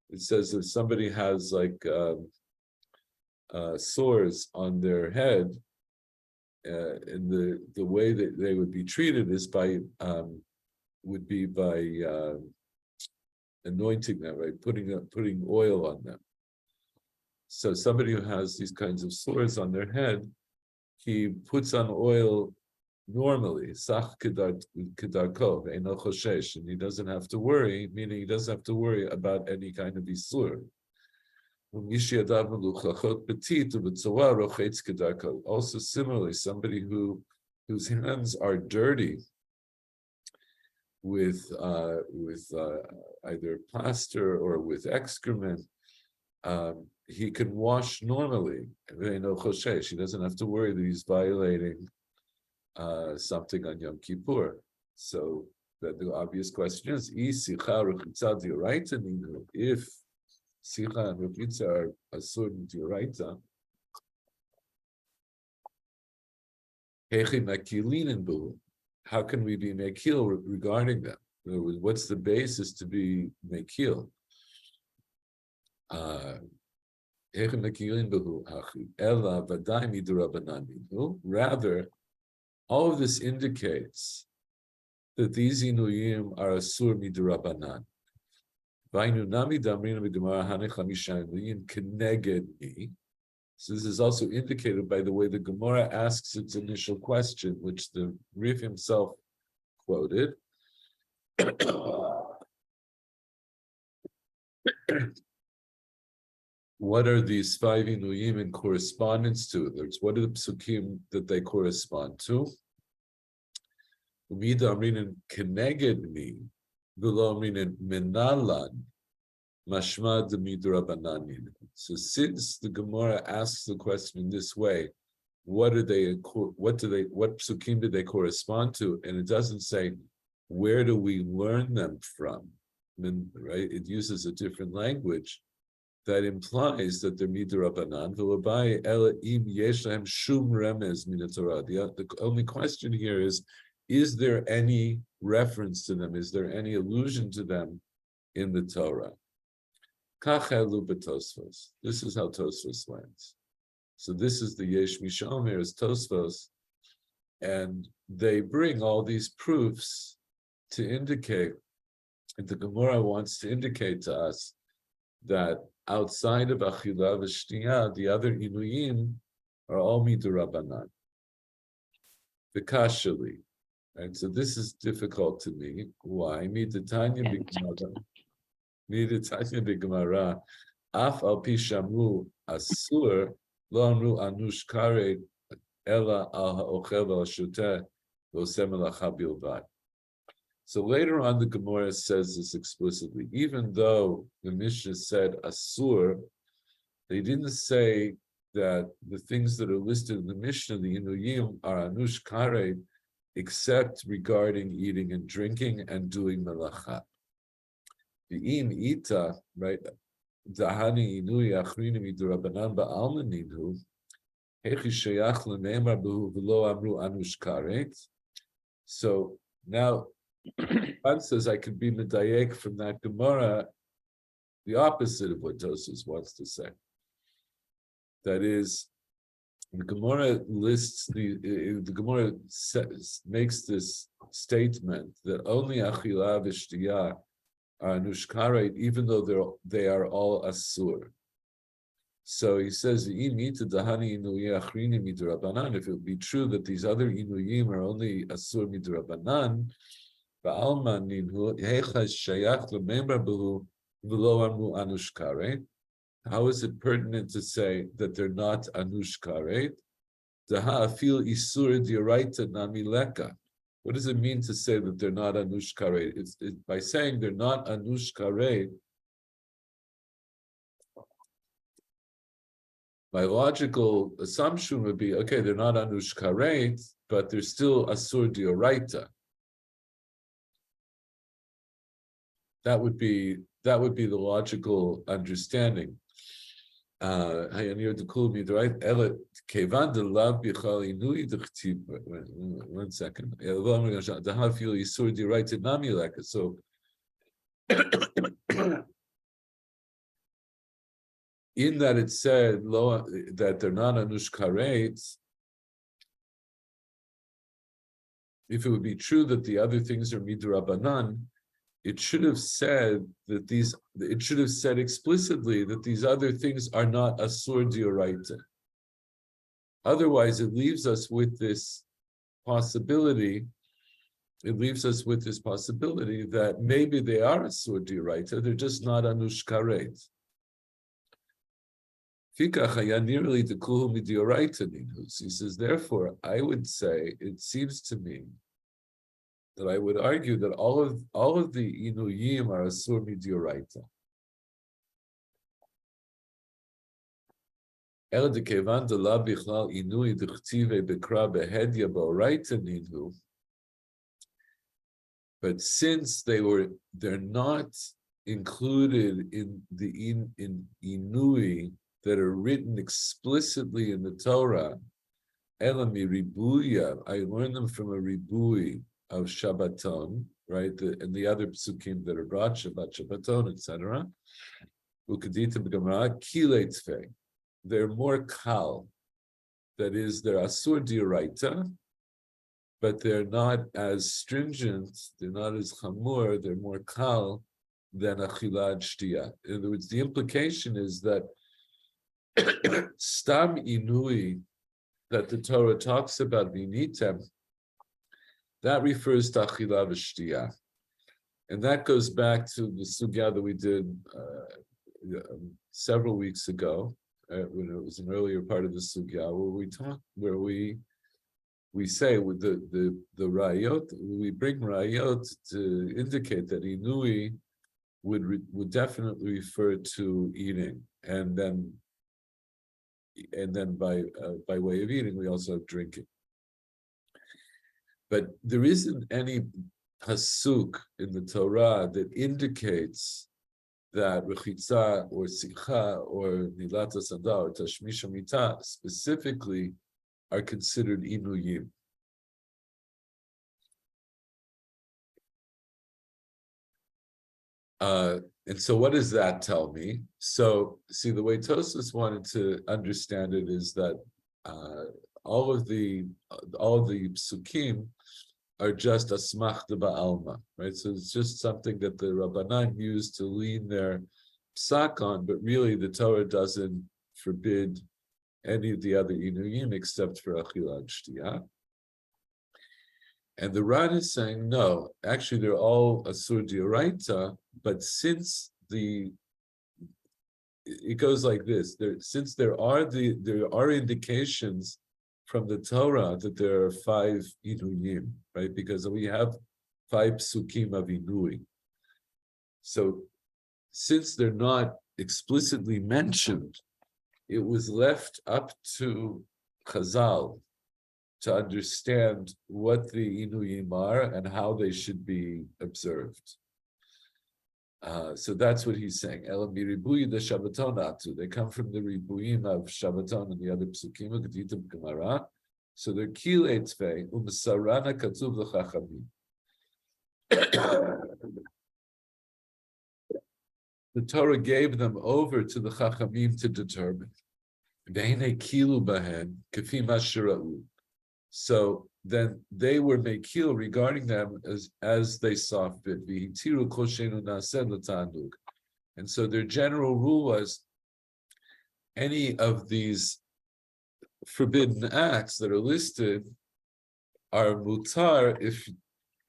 it says if somebody has like sores on their head, and the way that they would be treated is by would be by anointing them, right? Putting oil on them. So somebody who has these kinds of sores on their head, he puts on oil normally, sach kedarko, ve'eno choshesh, and he doesn't have to worry, meaning he doesn't have to worry about any kind of isur. Also similarly, somebody whose hands are dirty with either plaster or with excrement, he can wash normally. He doesn't have to worry that he's violating something on Yom Kippur. So the obvious question is, if Sicha and Rechitza are asur d'oraita, how can we be mekil regarding them? What's the basis to be mekil? Rather, all of this indicates that these inuyim are asur midurabanan. So this is also indicated by the way the Gemara asks its initial question, which the Rif himself quoted. What are these five inuyim in correspondence to? What are the psukim that they correspond to? Umida amrinan keneged mi. So since the Gemara asks the question this way, what psukim do they correspond to? And it doesn't say, where do we learn them from? Right? It uses a different language that implies that they're midrabanan. The only question here is there any reference to them? Is there any allusion to them in the Torah? This is how Tosfos lands. So this is the Yesh Mishomer's Tosfos, and they bring all these proofs to indicate, and the Gemara wants to indicate to us that outside of Achila v'Shtiyah, the other Inuyim are all Midurabanan. Vikashali. And so this is difficult to me. Why? Midatanya b'Gemara, af al pi shamru asur lo amru anush kare ela al ha'ochel v'al shuteh v'oseh melacha bilvad. So later on, the Gemara says this explicitly. Even though the Mishnah said asur, they didn't say that the things that are listed in the Mishnah, the Inuyim, are anush kare, except regarding eating and drinking and doing melacha. The im ita, right? Dahani inui achrini midurabanan ba'almaninu hechi sheyach l'neimar b'hu v'lo amru anush karet. So now, one says I could be medayek from that Gemara, the opposite of what Tosfos wants to say. That is, the Gemara lists the Gemara makes this statement that only Achila v'Shtiyah are anushkaret, even though they are all asur. So he says, if it would be true that these other inuyim are only asur midrabanan, how is it pertinent to say that they're not anushkaret? What does it mean to say that they're not anushkaret? By saying they're not anushkaret, my logical assumption would be, okay, they're not anush karet, but they're still asur dioraita. That would be the logical understanding. One second. So in that it said that they're not anush karet, if it would be true that the other things are midrabanan, it should have said explicitly that these other things are not asur dioraita. Otherwise, it leaves us with this possibility. It leaves us with this possibility that maybe they are asur dioraita, they're just not anush karet. He says, therefore, I would say, it seems to me that I would argue that all of the inuyim are asur midioraita. But since they're not included in the inui that are written explicitly in the Torah, elami ribuya, I learned them from a ribui of Shabbaton, right? And the other psukim that are brought, Shabbaton, etc. Ukaditim Gemara, kiletzve. They're more kal. That is, they're asur dioraita, but they're not as stringent, they're not as chamur, they're more kal than achilad shtia. In other words, the implication is that stam inui that the Torah talks about vinitem, that refers to achila v'shtia, and that goes back to the sugya that we did several weeks ago, when it was an earlier part of the sugya, where we say with the rayot, we bring rayot to indicate that inui would definitely refer to eating, and then by way of eating, we also have drinking. But there isn't any pasuk in the Torah that indicates that rechitza or sikha or nilat asanda or tashmish hamita specifically are considered inuyim. And so what does that tell me? So see, the way Tosfos wanted to understand it is that all of the psukim are just asmachta ba'alma, right? So it's just something that the Rabbanan used to lean their psak on, but really the Torah doesn't forbid any of the other inuyim except for achilat shtiyah. And the Ran is saying, no, actually they're all asur dioraita, but since it goes like this, since there are indications from the Torah that there are 5 inuyim, right? Because we have 5 psukim of inui. So since they're not explicitly mentioned, it was left up to Chazal to understand what the inuyim are and how they should be observed. So that's what he's saying. Elam miribuyi de Shabbaton atu. They come from the ribuyim of Shabbaton and the other psukim, Geditim Gemara. So they're kilei tzvei u'mesarana katuv l'chachamim. The Torah gave them over to the chachamim to determine. Ve'hinei kilu bahen k'fi ma shira'u. So then they were mekil regarding them as they saw fit. And so their general rule was any of these forbidden acts that are listed are mutar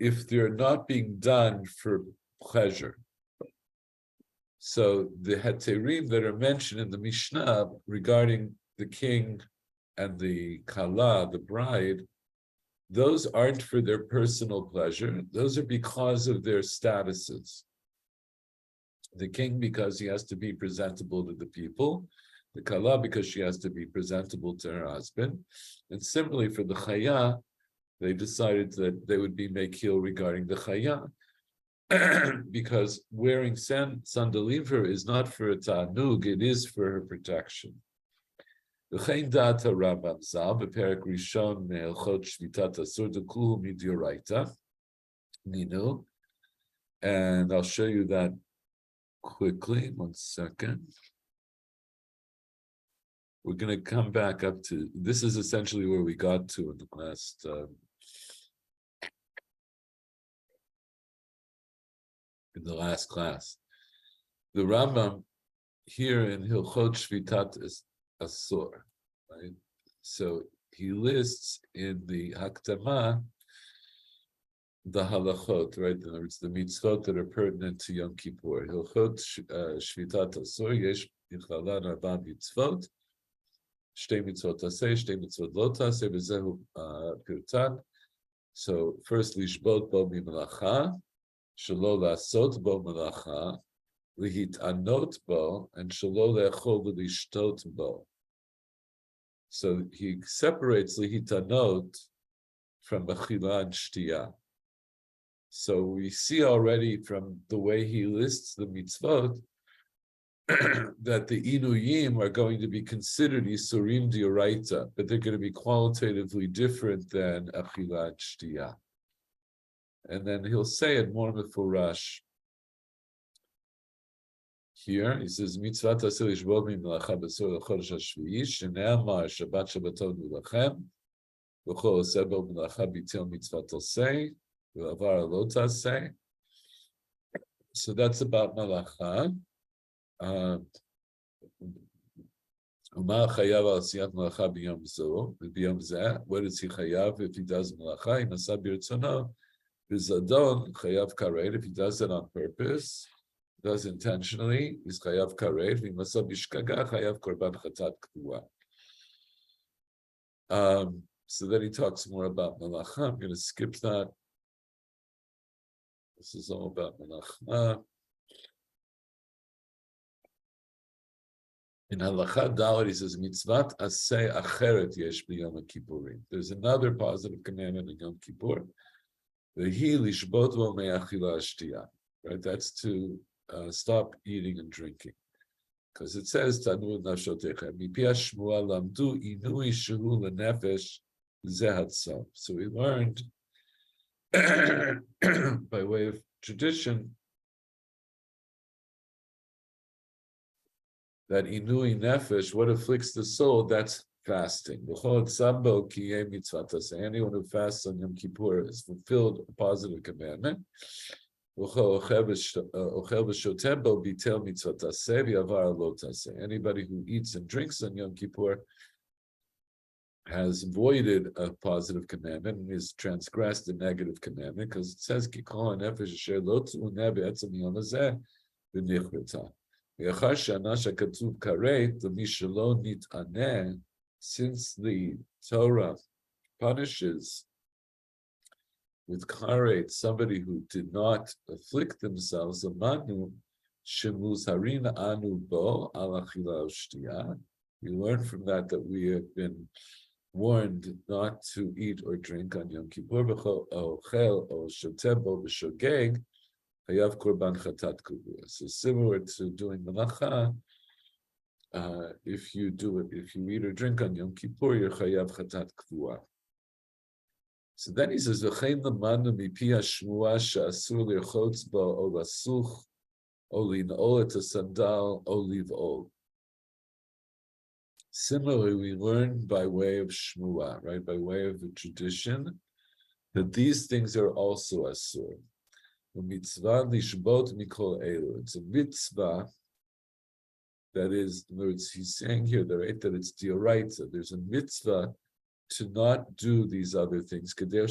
if they're not being done for pleasure. So the heterim that are mentioned in the Mishnah regarding the king and the kala, the bride, those aren't for their personal pleasure. Those are because of their statuses. The king, because he has to be presentable to the people, the kala because she has to be presentable to her husband, and similarly for the chaya, they decided that they would be mekil regarding the chaya, because wearing sandaliver is not for a ta'anug, it is for her protection. V'chein data Rambam Zal b'perek rishon me'elchot shvitat asur dekulu midioraita ninu, and I'll show you that quickly. 1 second. We're going to come back up to, this is essentially where we got to in the last class. The Rambam here in Hilchot Shvitat Asur, right? So he lists in the Haktama the halachot, right? In other words, the mitzvot that are pertinent to Yom Kippur. Hilchot Shvitat Asur yesh yichalan arba mitzvot. Shtei mitzvot taseh, shtei mitzvot lo taseh, v'zehu pirtan. So first, lishbot bo mimelacha, shelo lasot bo melacha, lihitanot bo, and shelo le'echol v'lishtot bo. So he separates lihitanot from achila and shtiyah. So we see already from the way he lists the mitzvot that the inuyim are going to be considered isurim dioraita, but they're going to be qualitatively different than achila and shtiyah. And then he'll say it more mefurash. Here he says mitzvah taseh lishbot mimelacha b'sor l'chodesh hashvi'i shene'amar shabbat shabbatot v'lachem v'chol oseh bo melacha b'til mitzvah taseh v'avar lo taseh. So that's about melacha. Umar chayav al siyat melacha b'yom zeh. What is he chayav if he does melacha? He nasa b'rtzono v'zadon chayav karet. If he does it on purpose, does intentionally, he's chayav karet. V'nasa b'shkaga chayav korban chatat k'vua. So then he talks more about melacha. I'm going to skip that. This is all about melacha. In halacha dalet, he says mitzvat aseh acheret yesh b'yom kippurim. There's another positive commandment in Yom Kippur. V'hi lishbot bo me'achila shtiyah. Right, that's to stop eating and drinking, because it says tanu nafshotechem mipi hashmua lamdu inui shehu lenefesh zehatzam. So we learned by way of tradition that inui nefesh, what afflicts the soul, that's fasting. Anyone who fasts on Yom Kippur has fulfilled a positive commandment. Anybody who eats and drinks on Yom Kippur has voided a positive commandment and has transgressed a negative commandment, because it says since the Torah punishes with karet somebody who did not afflict themselves, we learn from that we have been warned not to eat or drink on Yom Kippur. So similar to doing melacha, if you eat or drink on Yom Kippur, you're chayav chatat kavua. So then he says, "V'chein lamanu mipi hashmua she'asur lirchotz bo o lasuch o lin'ol et hasandal o liv'ol." Similarly, we learn by way of shmua, right, by way of the tradition, that these things are also asur. Mitzvah lishbot mikol elu. It's a mitzvah. That is, in other words, he's saying here that, right, that it's dioraita. There's a mitzvah to not do these other things. The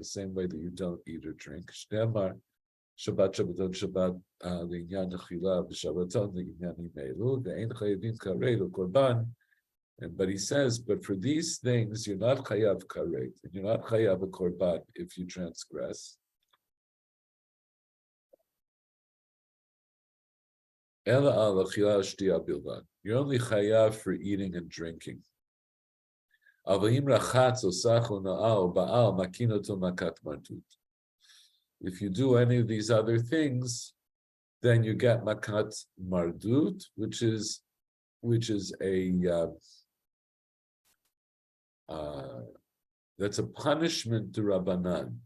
same way that you don't eat or drink. Shneimar Shabbat Shabbaton Shabbat l'inyan achila v'Shabbaton l'inyan imelu ve'ein chayavim karet or korban. But he says, but for these things you're not chayav karet and you're not chayav a korban if you transgress. Ela al achila shtia bilvad. You're only chayav for eating and drinking. Avim rachatz osacho na'al ba'al makinoto makat martut. If you do any of these other things, then you get makat mardut, which is a that's a punishment to Rabbanan.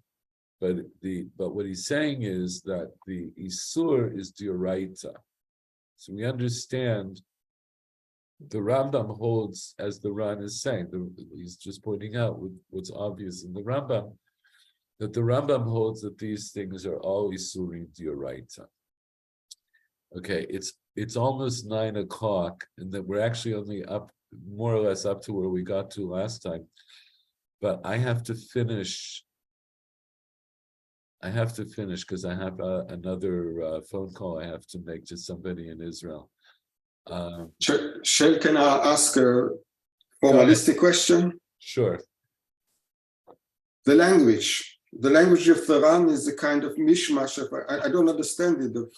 But what he's saying is that the isur is dioraita. So we understand the Rambam holds, as the Ran is saying, he's just pointing out what's obvious in the Rambam, that the Rambam holds that these things are all isurim dioraita. Okay, it's almost 9 o'clock, and that we're actually only up, more or less up to where we got to last time. But I have to finish because I have another phone call I have to make to somebody in Israel. Shel, can I ask a formalistic question? Sure. The language of the Ran is a kind of mishmash of, I don't understand it, of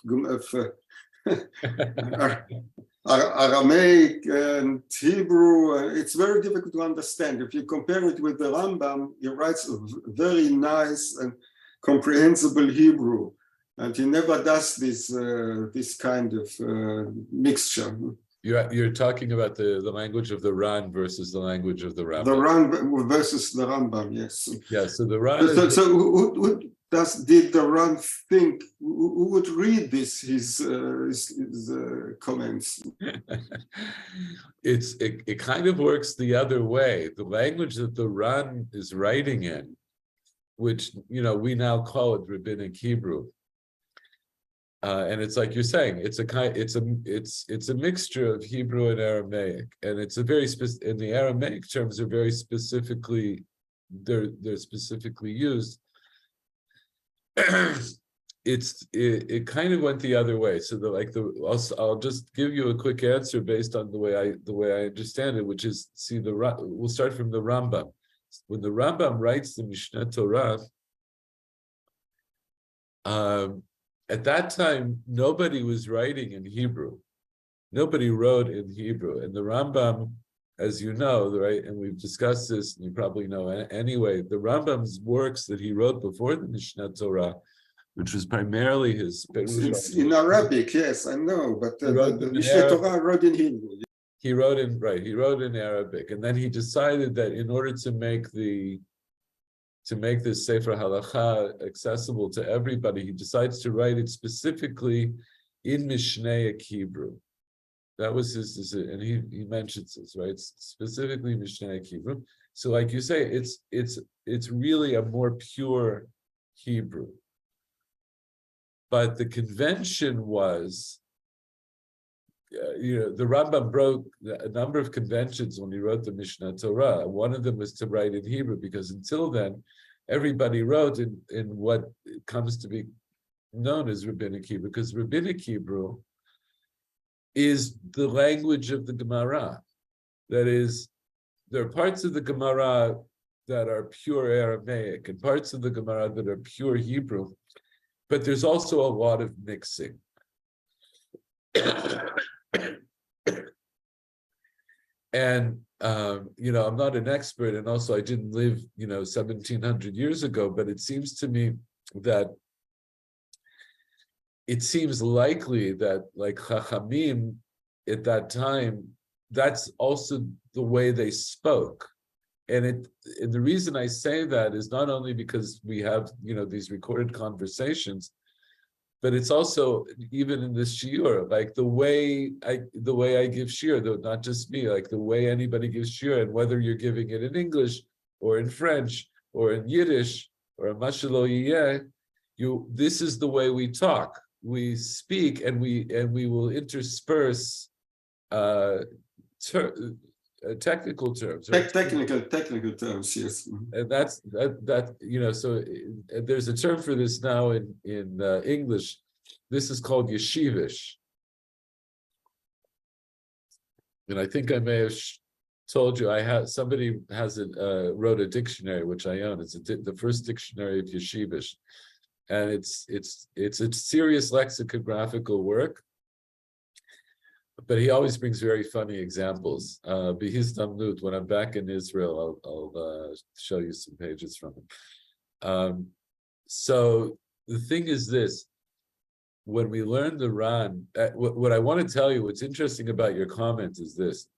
Aramaic and Hebrew. It's very difficult to understand. If you compare it with the Rambam, he writes very nice and comprehensible Hebrew, and he never does this kind of mixture. You're talking about the language of the Ran versus the language of the Rambam. The Ran versus the Rambam, yes. Yeah, so the Ran. So who did the Ran think? Who would read his comments? It kind of works the other way. The language that the Ran is writing in, which we now call it Rabbinic Hebrew, and it's like you're saying, it's a mixture of Hebrew and Aramaic, and it's a very in the Aramaic terms are very specifically they're specifically used. It kind of went the other way. So I'll just give you a quick answer based on the way I understand it, which is we'll start from the Rambam. When the Rambam writes the Mishneh Torah, at that time nobody was writing in Hebrew. Nobody wrote in Hebrew, and the Rambam, as you know, right, and we've discussed this, and you probably know anyway, the Rambam's works that he wrote before the Mishneh Torah, which was primarily his... It's in Arabic, yes, I know, but the Mishneh Torah wrote in Hebrew. He wrote in Arabic, and then he decided that in order to make this Sefer Halacha accessible to everybody, he decides to write it specifically in Mishnaic Hebrew. That was his decision, and he mentions this, right? Specifically Mishnaic Hebrew. So, like you say, it's really a more pure Hebrew. But the convention was, the Rambam broke a number of conventions when he wrote the Mishneh Torah. One of them was to write in Hebrew, because until then, everybody wrote in what comes to be known as Rabbinic Hebrew, because Rabbinic Hebrew is the language of the Gemara. That is, there are parts of the Gemara that are pure Aramaic and parts of the Gemara that are pure Hebrew, but there's also a lot of mixing. And I'm not an expert, and also I didn't live 1700 years ago, but it seems to me that it seems likely that, like Chachamim at that time, that's also the way they spoke. And the reason I say that is not only because we have these recorded conversations, but it's also even in this shiur, like the way I give shiur, though not just me, like the way anybody gives shiur, and whether you're giving it in English or in French or in Yiddish or in Mashalo Yiyeh, this is the way we talk. We speak, and we will intersperse technical terms, right? Technical terms, yes. And that's so there's a term for this now in English. This is called yeshivish, and I think I may have told you somebody wrote a dictionary, which I own. It's the first dictionary of yeshivish, and it's a serious lexicographical work. but he always brings very funny examples. Bihistamnut, when I'm back in Israel, I'll show you some pages from him. So the thing is this: when we learn the Ran, what I want to tell you, what's interesting about your comment is this.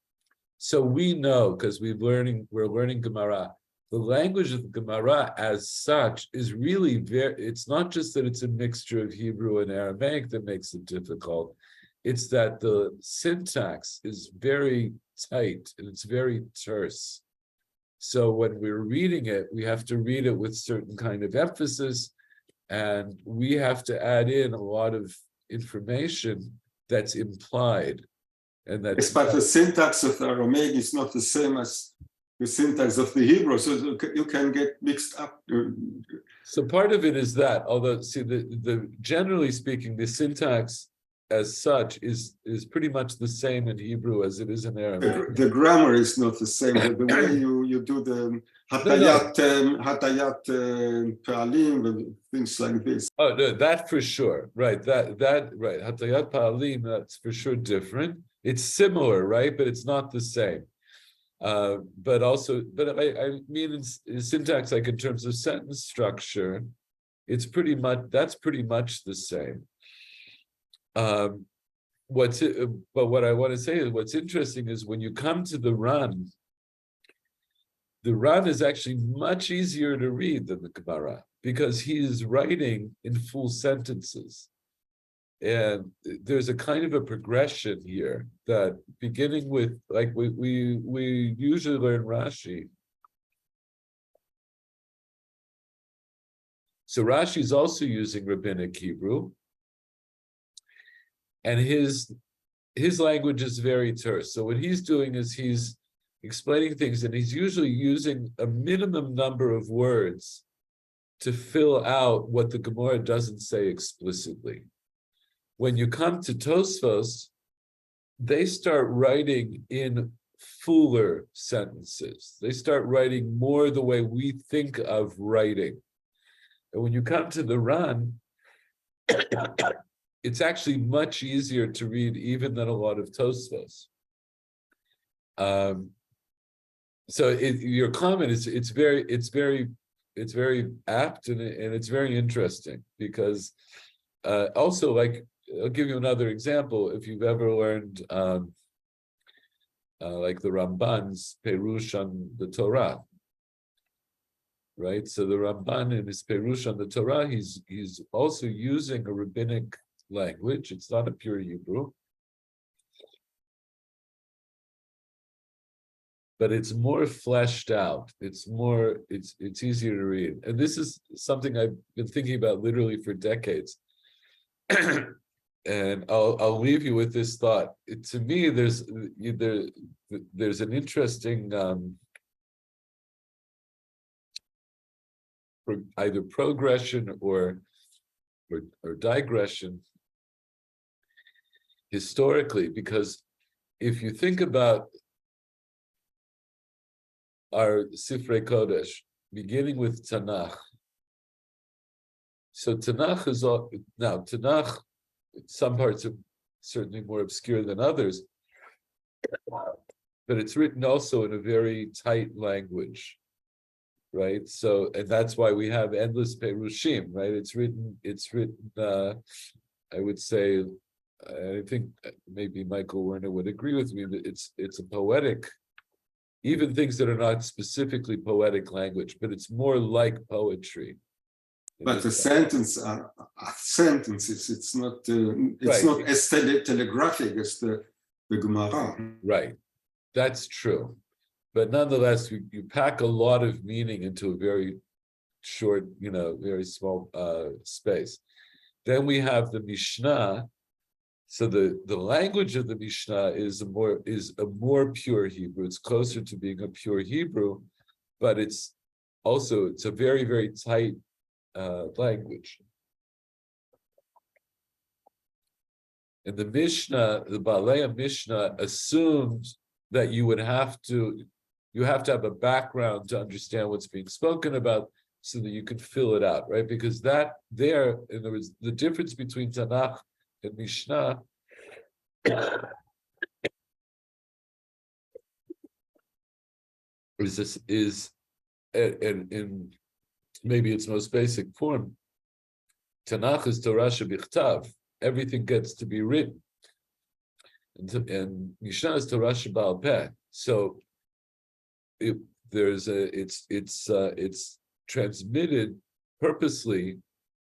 So we know, because we're learning Gemara. The language of the Gemara as such is really it's not just that it's a mixture of Hebrew and Aramaic that makes it difficult. It's that the syntax is very tight and it's very terse. So when we're reading it, we have to read it with certain kind of emphasis, and we have to add in a lot of information that's implied. And that's, yes, but the syntax of the Aramaic is not the same as the syntax of the Hebrew, so you can get mixed up. So part of it is that, although, see, the generally speaking, the syntax as such is pretty much the same in Hebrew as it is in Aramaic. The grammar is not the same, but the way you do the hatayat pa'alim and things like this. Oh, no, that for sure, right? That right. Hatayat pa'alim, that's for sure different. It's similar, right? But it's not the same. But I mean in syntax, like in terms of sentence structure, that's pretty much the same. But what I want to say is what's interesting is when you come to the Ran is actually much easier to read than the Gemara, because he is writing in full sentences. And there's a kind of a progression here that beginning with, like we usually learn Rashi. So Rashi is also using Rabbinic Hebrew, and his language is very terse. So what he's doing is he's explaining things, and he's usually using a minimum number of words to fill out what the Gemara doesn't say explicitly. When you come to Tosfos, they start writing in fuller sentences. They start writing more the way we think of writing. And when you come to the Ran, it's actually much easier to read even than a lot of Tosfos. So your comment is it's very apt, and it's very interesting, because also, like, I'll give you another example. If you've ever learned like the Ramban's Perush on the Torah, right? So the Ramban in his Perush on the Torah, he's also using a rabbinic language. It's not a pure Hebrew, but it's more fleshed out. It's easier to read. And this is something I've been thinking about literally for decades. And I'll leave you with this thought. To me, there's an interesting either progression or digression historically, because if you think about our Sifrei Kodesh, beginning with Tanakh. So Tanakh is all, now Tanakh, some parts are certainly more obscure than others, but it's written also in a very tight language, right? So, and that's why we have endless Perushim, right? It's written, I would say, I think maybe Michael Werner would agree with me that it's a poetic, even things that are not specifically poetic language, but it's more like poetry. But the sentences are sentences. It's not as telegraphic as the Gemara. Right, that's true. But nonetheless, you pack a lot of meaning into a very short, very small space. Then we have the Mishnah. So the language of the Mishnah is a more pure Hebrew. It's closer to being a pure Hebrew, but it's a very, very tight language. And the Mishnah, the Balei Mishnah, assumed that you have to have a background to understand what's being spoken about, so that you can fill it out, right? Because in other words, the difference between Tanakh and Mishnah is in maybe its most basic form. Tanakh is Torah shebichtav. Everything gets to be written, and Mishnah is Torah sheba'al peh. So it's transmitted purposely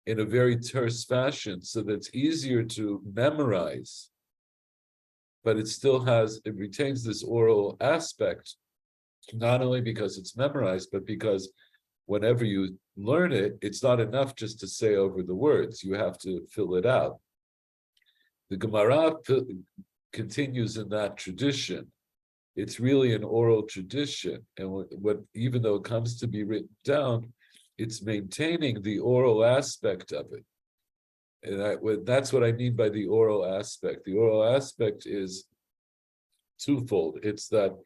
in a very terse fashion, so that it's easier to memorize, but it retains this oral aspect, not only because it's memorized, but because whenever you learn it, it's not enough just to say over the words, you have to fill it out. The Gemara continues in that tradition. It's really an oral tradition, and what even though it comes to be written down, it's maintaining the oral aspect of it. And that's what I mean by the oral aspect. The oral aspect is twofold. It's that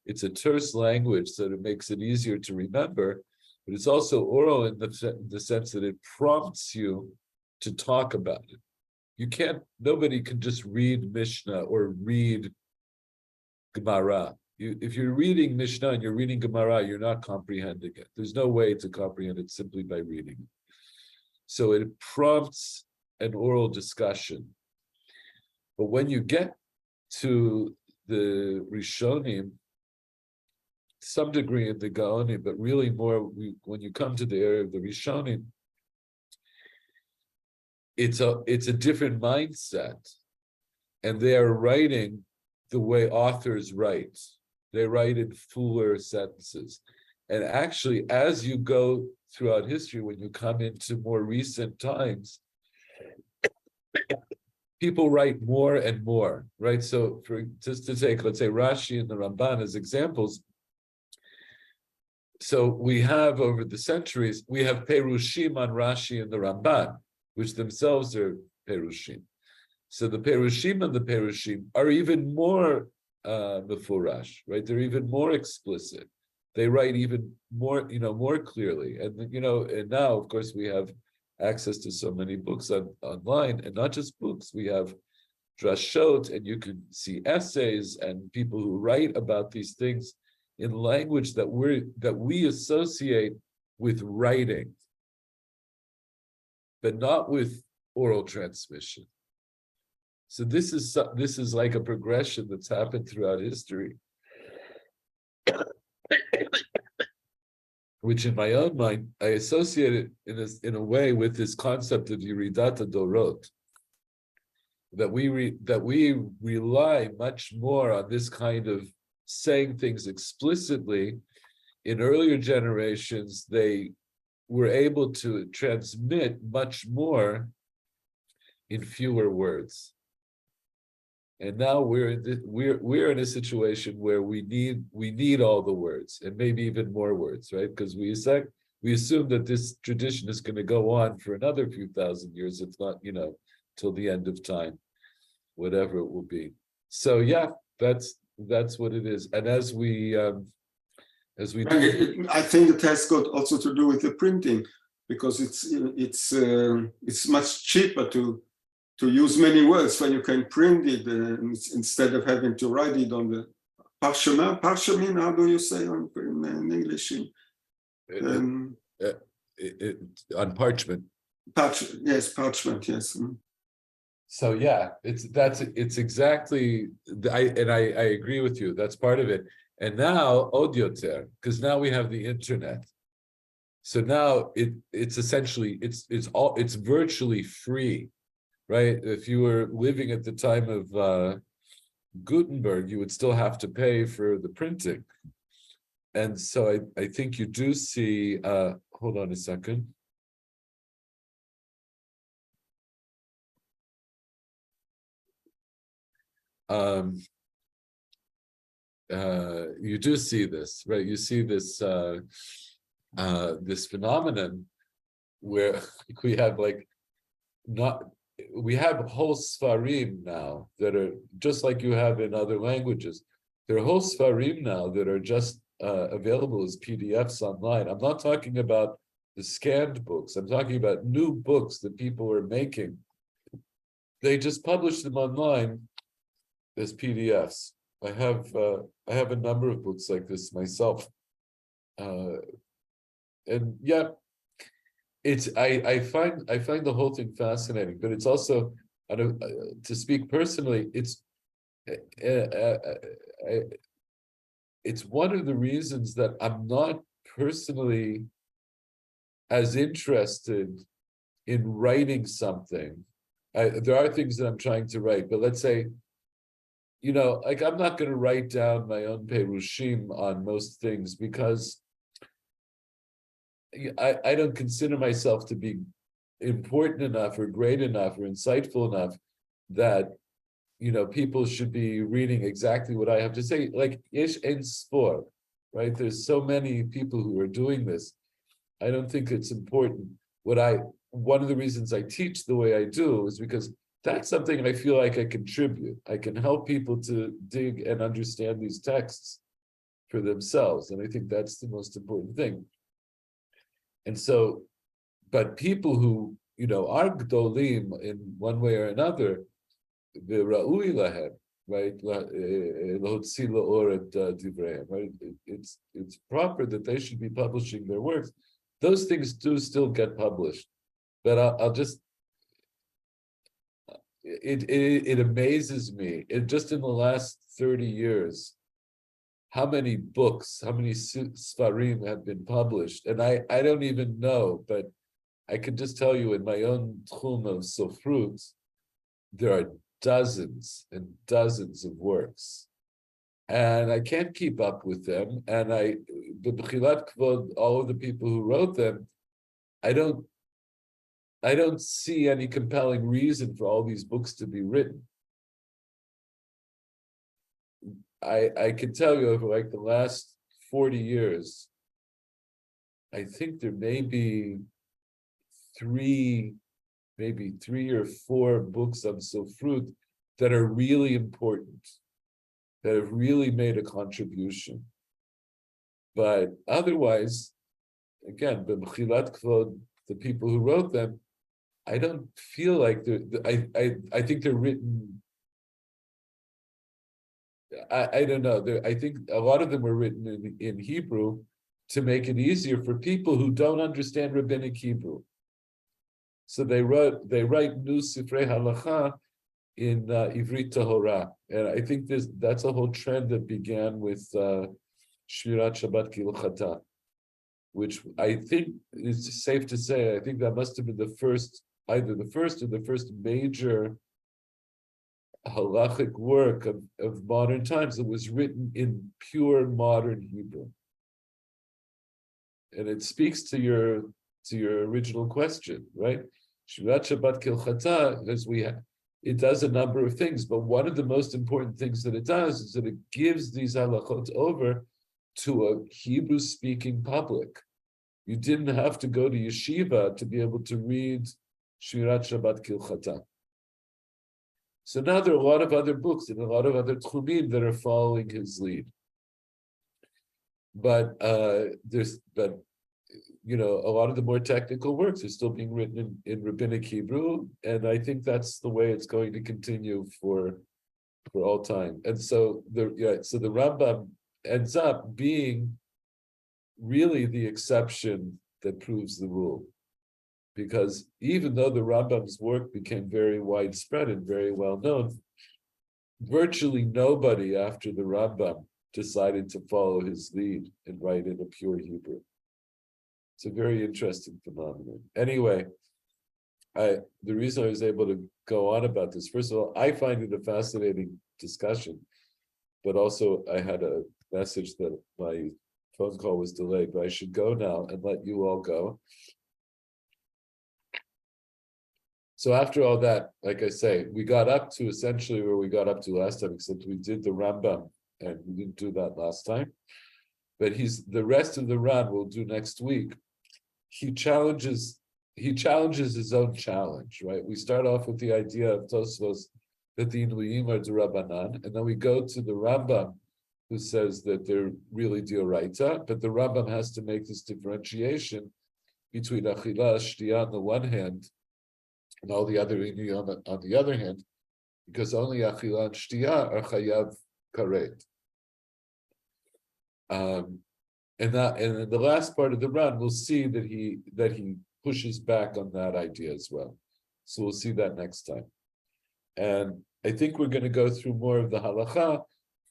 it's a terse language, so it makes it easier to remember, but it's also oral in the sense that it prompts you to talk about it. Nobody can just read Mishnah or read Gemara. If you're reading Mishnah and you're reading Gemara, you're not comprehending it. There's no way to comprehend it simply by reading it. So it prompts an oral discussion. But when you get to the Rishonim, some degree in the Gaonim, but really more when you come to the area of the Rishonim, it's a different mindset, and they are writing the way authors write. They write in fuller sentences. And actually, as you go throughout history, when you come into more recent times, people write more and more, right? So just to take, let's say, Rashi and the Ramban as examples. So we have, over the centuries, we have Perushim on Rashi and the Ramban, which themselves are Perushim. So the Perushim and the Perushim are even more mefurash, right? They're even more explicit. They write even more, more clearly. And and now, of course, we have access to so many books online, and not just books. We have drashot, and you can see essays and people who write about these things in language that we associate with writing, but not with oral transmission. So this is like a progression that's happened throughout history, which in my own mind, I associate it in a way with this concept of Yeridat Dorot, that we rely much more on this kind of saying things explicitly. In earlier generations, they were able to transmit much more in fewer words. And now we're in a situation where we need all the words, and maybe even more words, right? Because we assume that this tradition is going to go on for another few thousand years, if not, till the end of time, whatever it will be. So yeah, that's what it is. And as we do, I think it has got also to do with the printing, because it's much cheaper to use many words when you can print it instead of having to write it on the parchment. Parchment, how do you say in English? On parchment. Parchment, yes. So yeah, it's exactly. I agree with you. That's part of it. And now audioter, because now we have the internet. So now it's essentially it's virtually free. Right? If you were living at the time of Gutenberg, you would still have to pay for the printing. And so I think you do see, hold on a second. You do see this, right? You see this this phenomenon where we have we have whole Sfarim now that are just like you have in other languages. There are whole Sfarim now that are just available as PDFs online. I'm not talking about the scanned books. I'm talking about new books that people are making. They just publish them online as PDFs. I have a number of books like this myself. And yeah, it's I find the whole thing fascinating, but it's also, to speak personally, it's it's one of the reasons that I'm not personally as interested in writing something. There are things that I'm trying to write, but let's say, like I'm not going to write down my own perushim on most things because I don't consider myself to be important enough or great enough or insightful enough that people should be reading exactly what I have to say. Like ish ein spor, right? There's so many people who are doing this. I don't think it's important. One of the reasons I teach the way I do is because that's something I feel like I contribute. I can help people to dig and understand these texts for themselves. And I think that's the most important thing. And so, but people who, are gdolim in one way or another, the ra'ui lahem, right? Right? It's proper that they should be publishing their works. Those things do still get published, but I'll just. It amazes me. Just in the last 30 years, how many books, how many svarim have been published, and I don't even know, but I can just tell you in my own tchum of sofrut, there are dozens and dozens of works, and I can't keep up with them. And the b'chilat kvod, all of the people who wrote them, I don't see any compelling reason for all these books to be written. I can tell you over like the last 40 years, I think there may be maybe three or four books on Sofrut that are really important, that have really made a contribution. But otherwise, again, b'chilat kvod, the people who wrote them, I don't feel like I think they're written. I don't know. I think a lot of them were written in Hebrew to make it easier for people who don't understand rabbinic Hebrew. So they write new sifrei halacha in Ivrit Tahora, and I think that's a whole trend that began with Shmirat Shabbat Kilchata, which I think is safe to say. I think that must have been either the first major halachic work of modern times that was written in pure modern Hebrew. And it speaks to your original question, right? Shmirat Shabbat Kilchata, it does a number of things, but one of the most important things that it does is that it gives these halachot over to a Hebrew-speaking public. You didn't have to go to yeshiva to be able to read Shmirat Shabbat Kilchata. So now there are a lot of other books and a lot of other tchumim that are following his lead. But a lot of the more technical works are still being written in rabbinic Hebrew, and I think that's the way it's going to continue for all time. And so the Rambam ends up being really the exception that proves the rule. Because even though the Rambam's work became very widespread and very well known, virtually nobody after the Rambam decided to follow his lead and write in a pure Hebrew. It's a very interesting phenomenon. Anyway, the reason I was able to go on about this, first of all, I find it a fascinating discussion, but also I had a message that my phone call was delayed, but I should go now and let you all go. So after all that, like I say, we got up to essentially where we got up to last time, except we did the Rambam, and we didn't do that last time. But the rest of the Ran we'll do next week. He challenges his own challenge, right? We start off with the idea of Tosfos that the Inuyim are D'Rabbanan, and then we go to the Rambam, who says that they're really D'Oraita, but the Rambam has to make this differentiation between Achila, Shtiyah on the one hand, and all the other Inuyim on the other hand, because only Achila and Shtiyah are Chayav Karet. And in the last part of the run, we'll see that he pushes back on that idea as well. So we'll see that next time. And I think we're going to go through more of the halacha,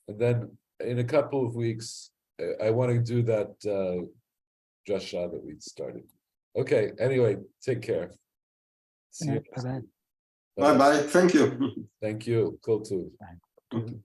and then in a couple of weeks, I want to do that drasha that we started. Okay. Anyway, take care. See you. Bye-bye. Bye bye. Thank you. Thank you. Kol tov. Bye. Okay.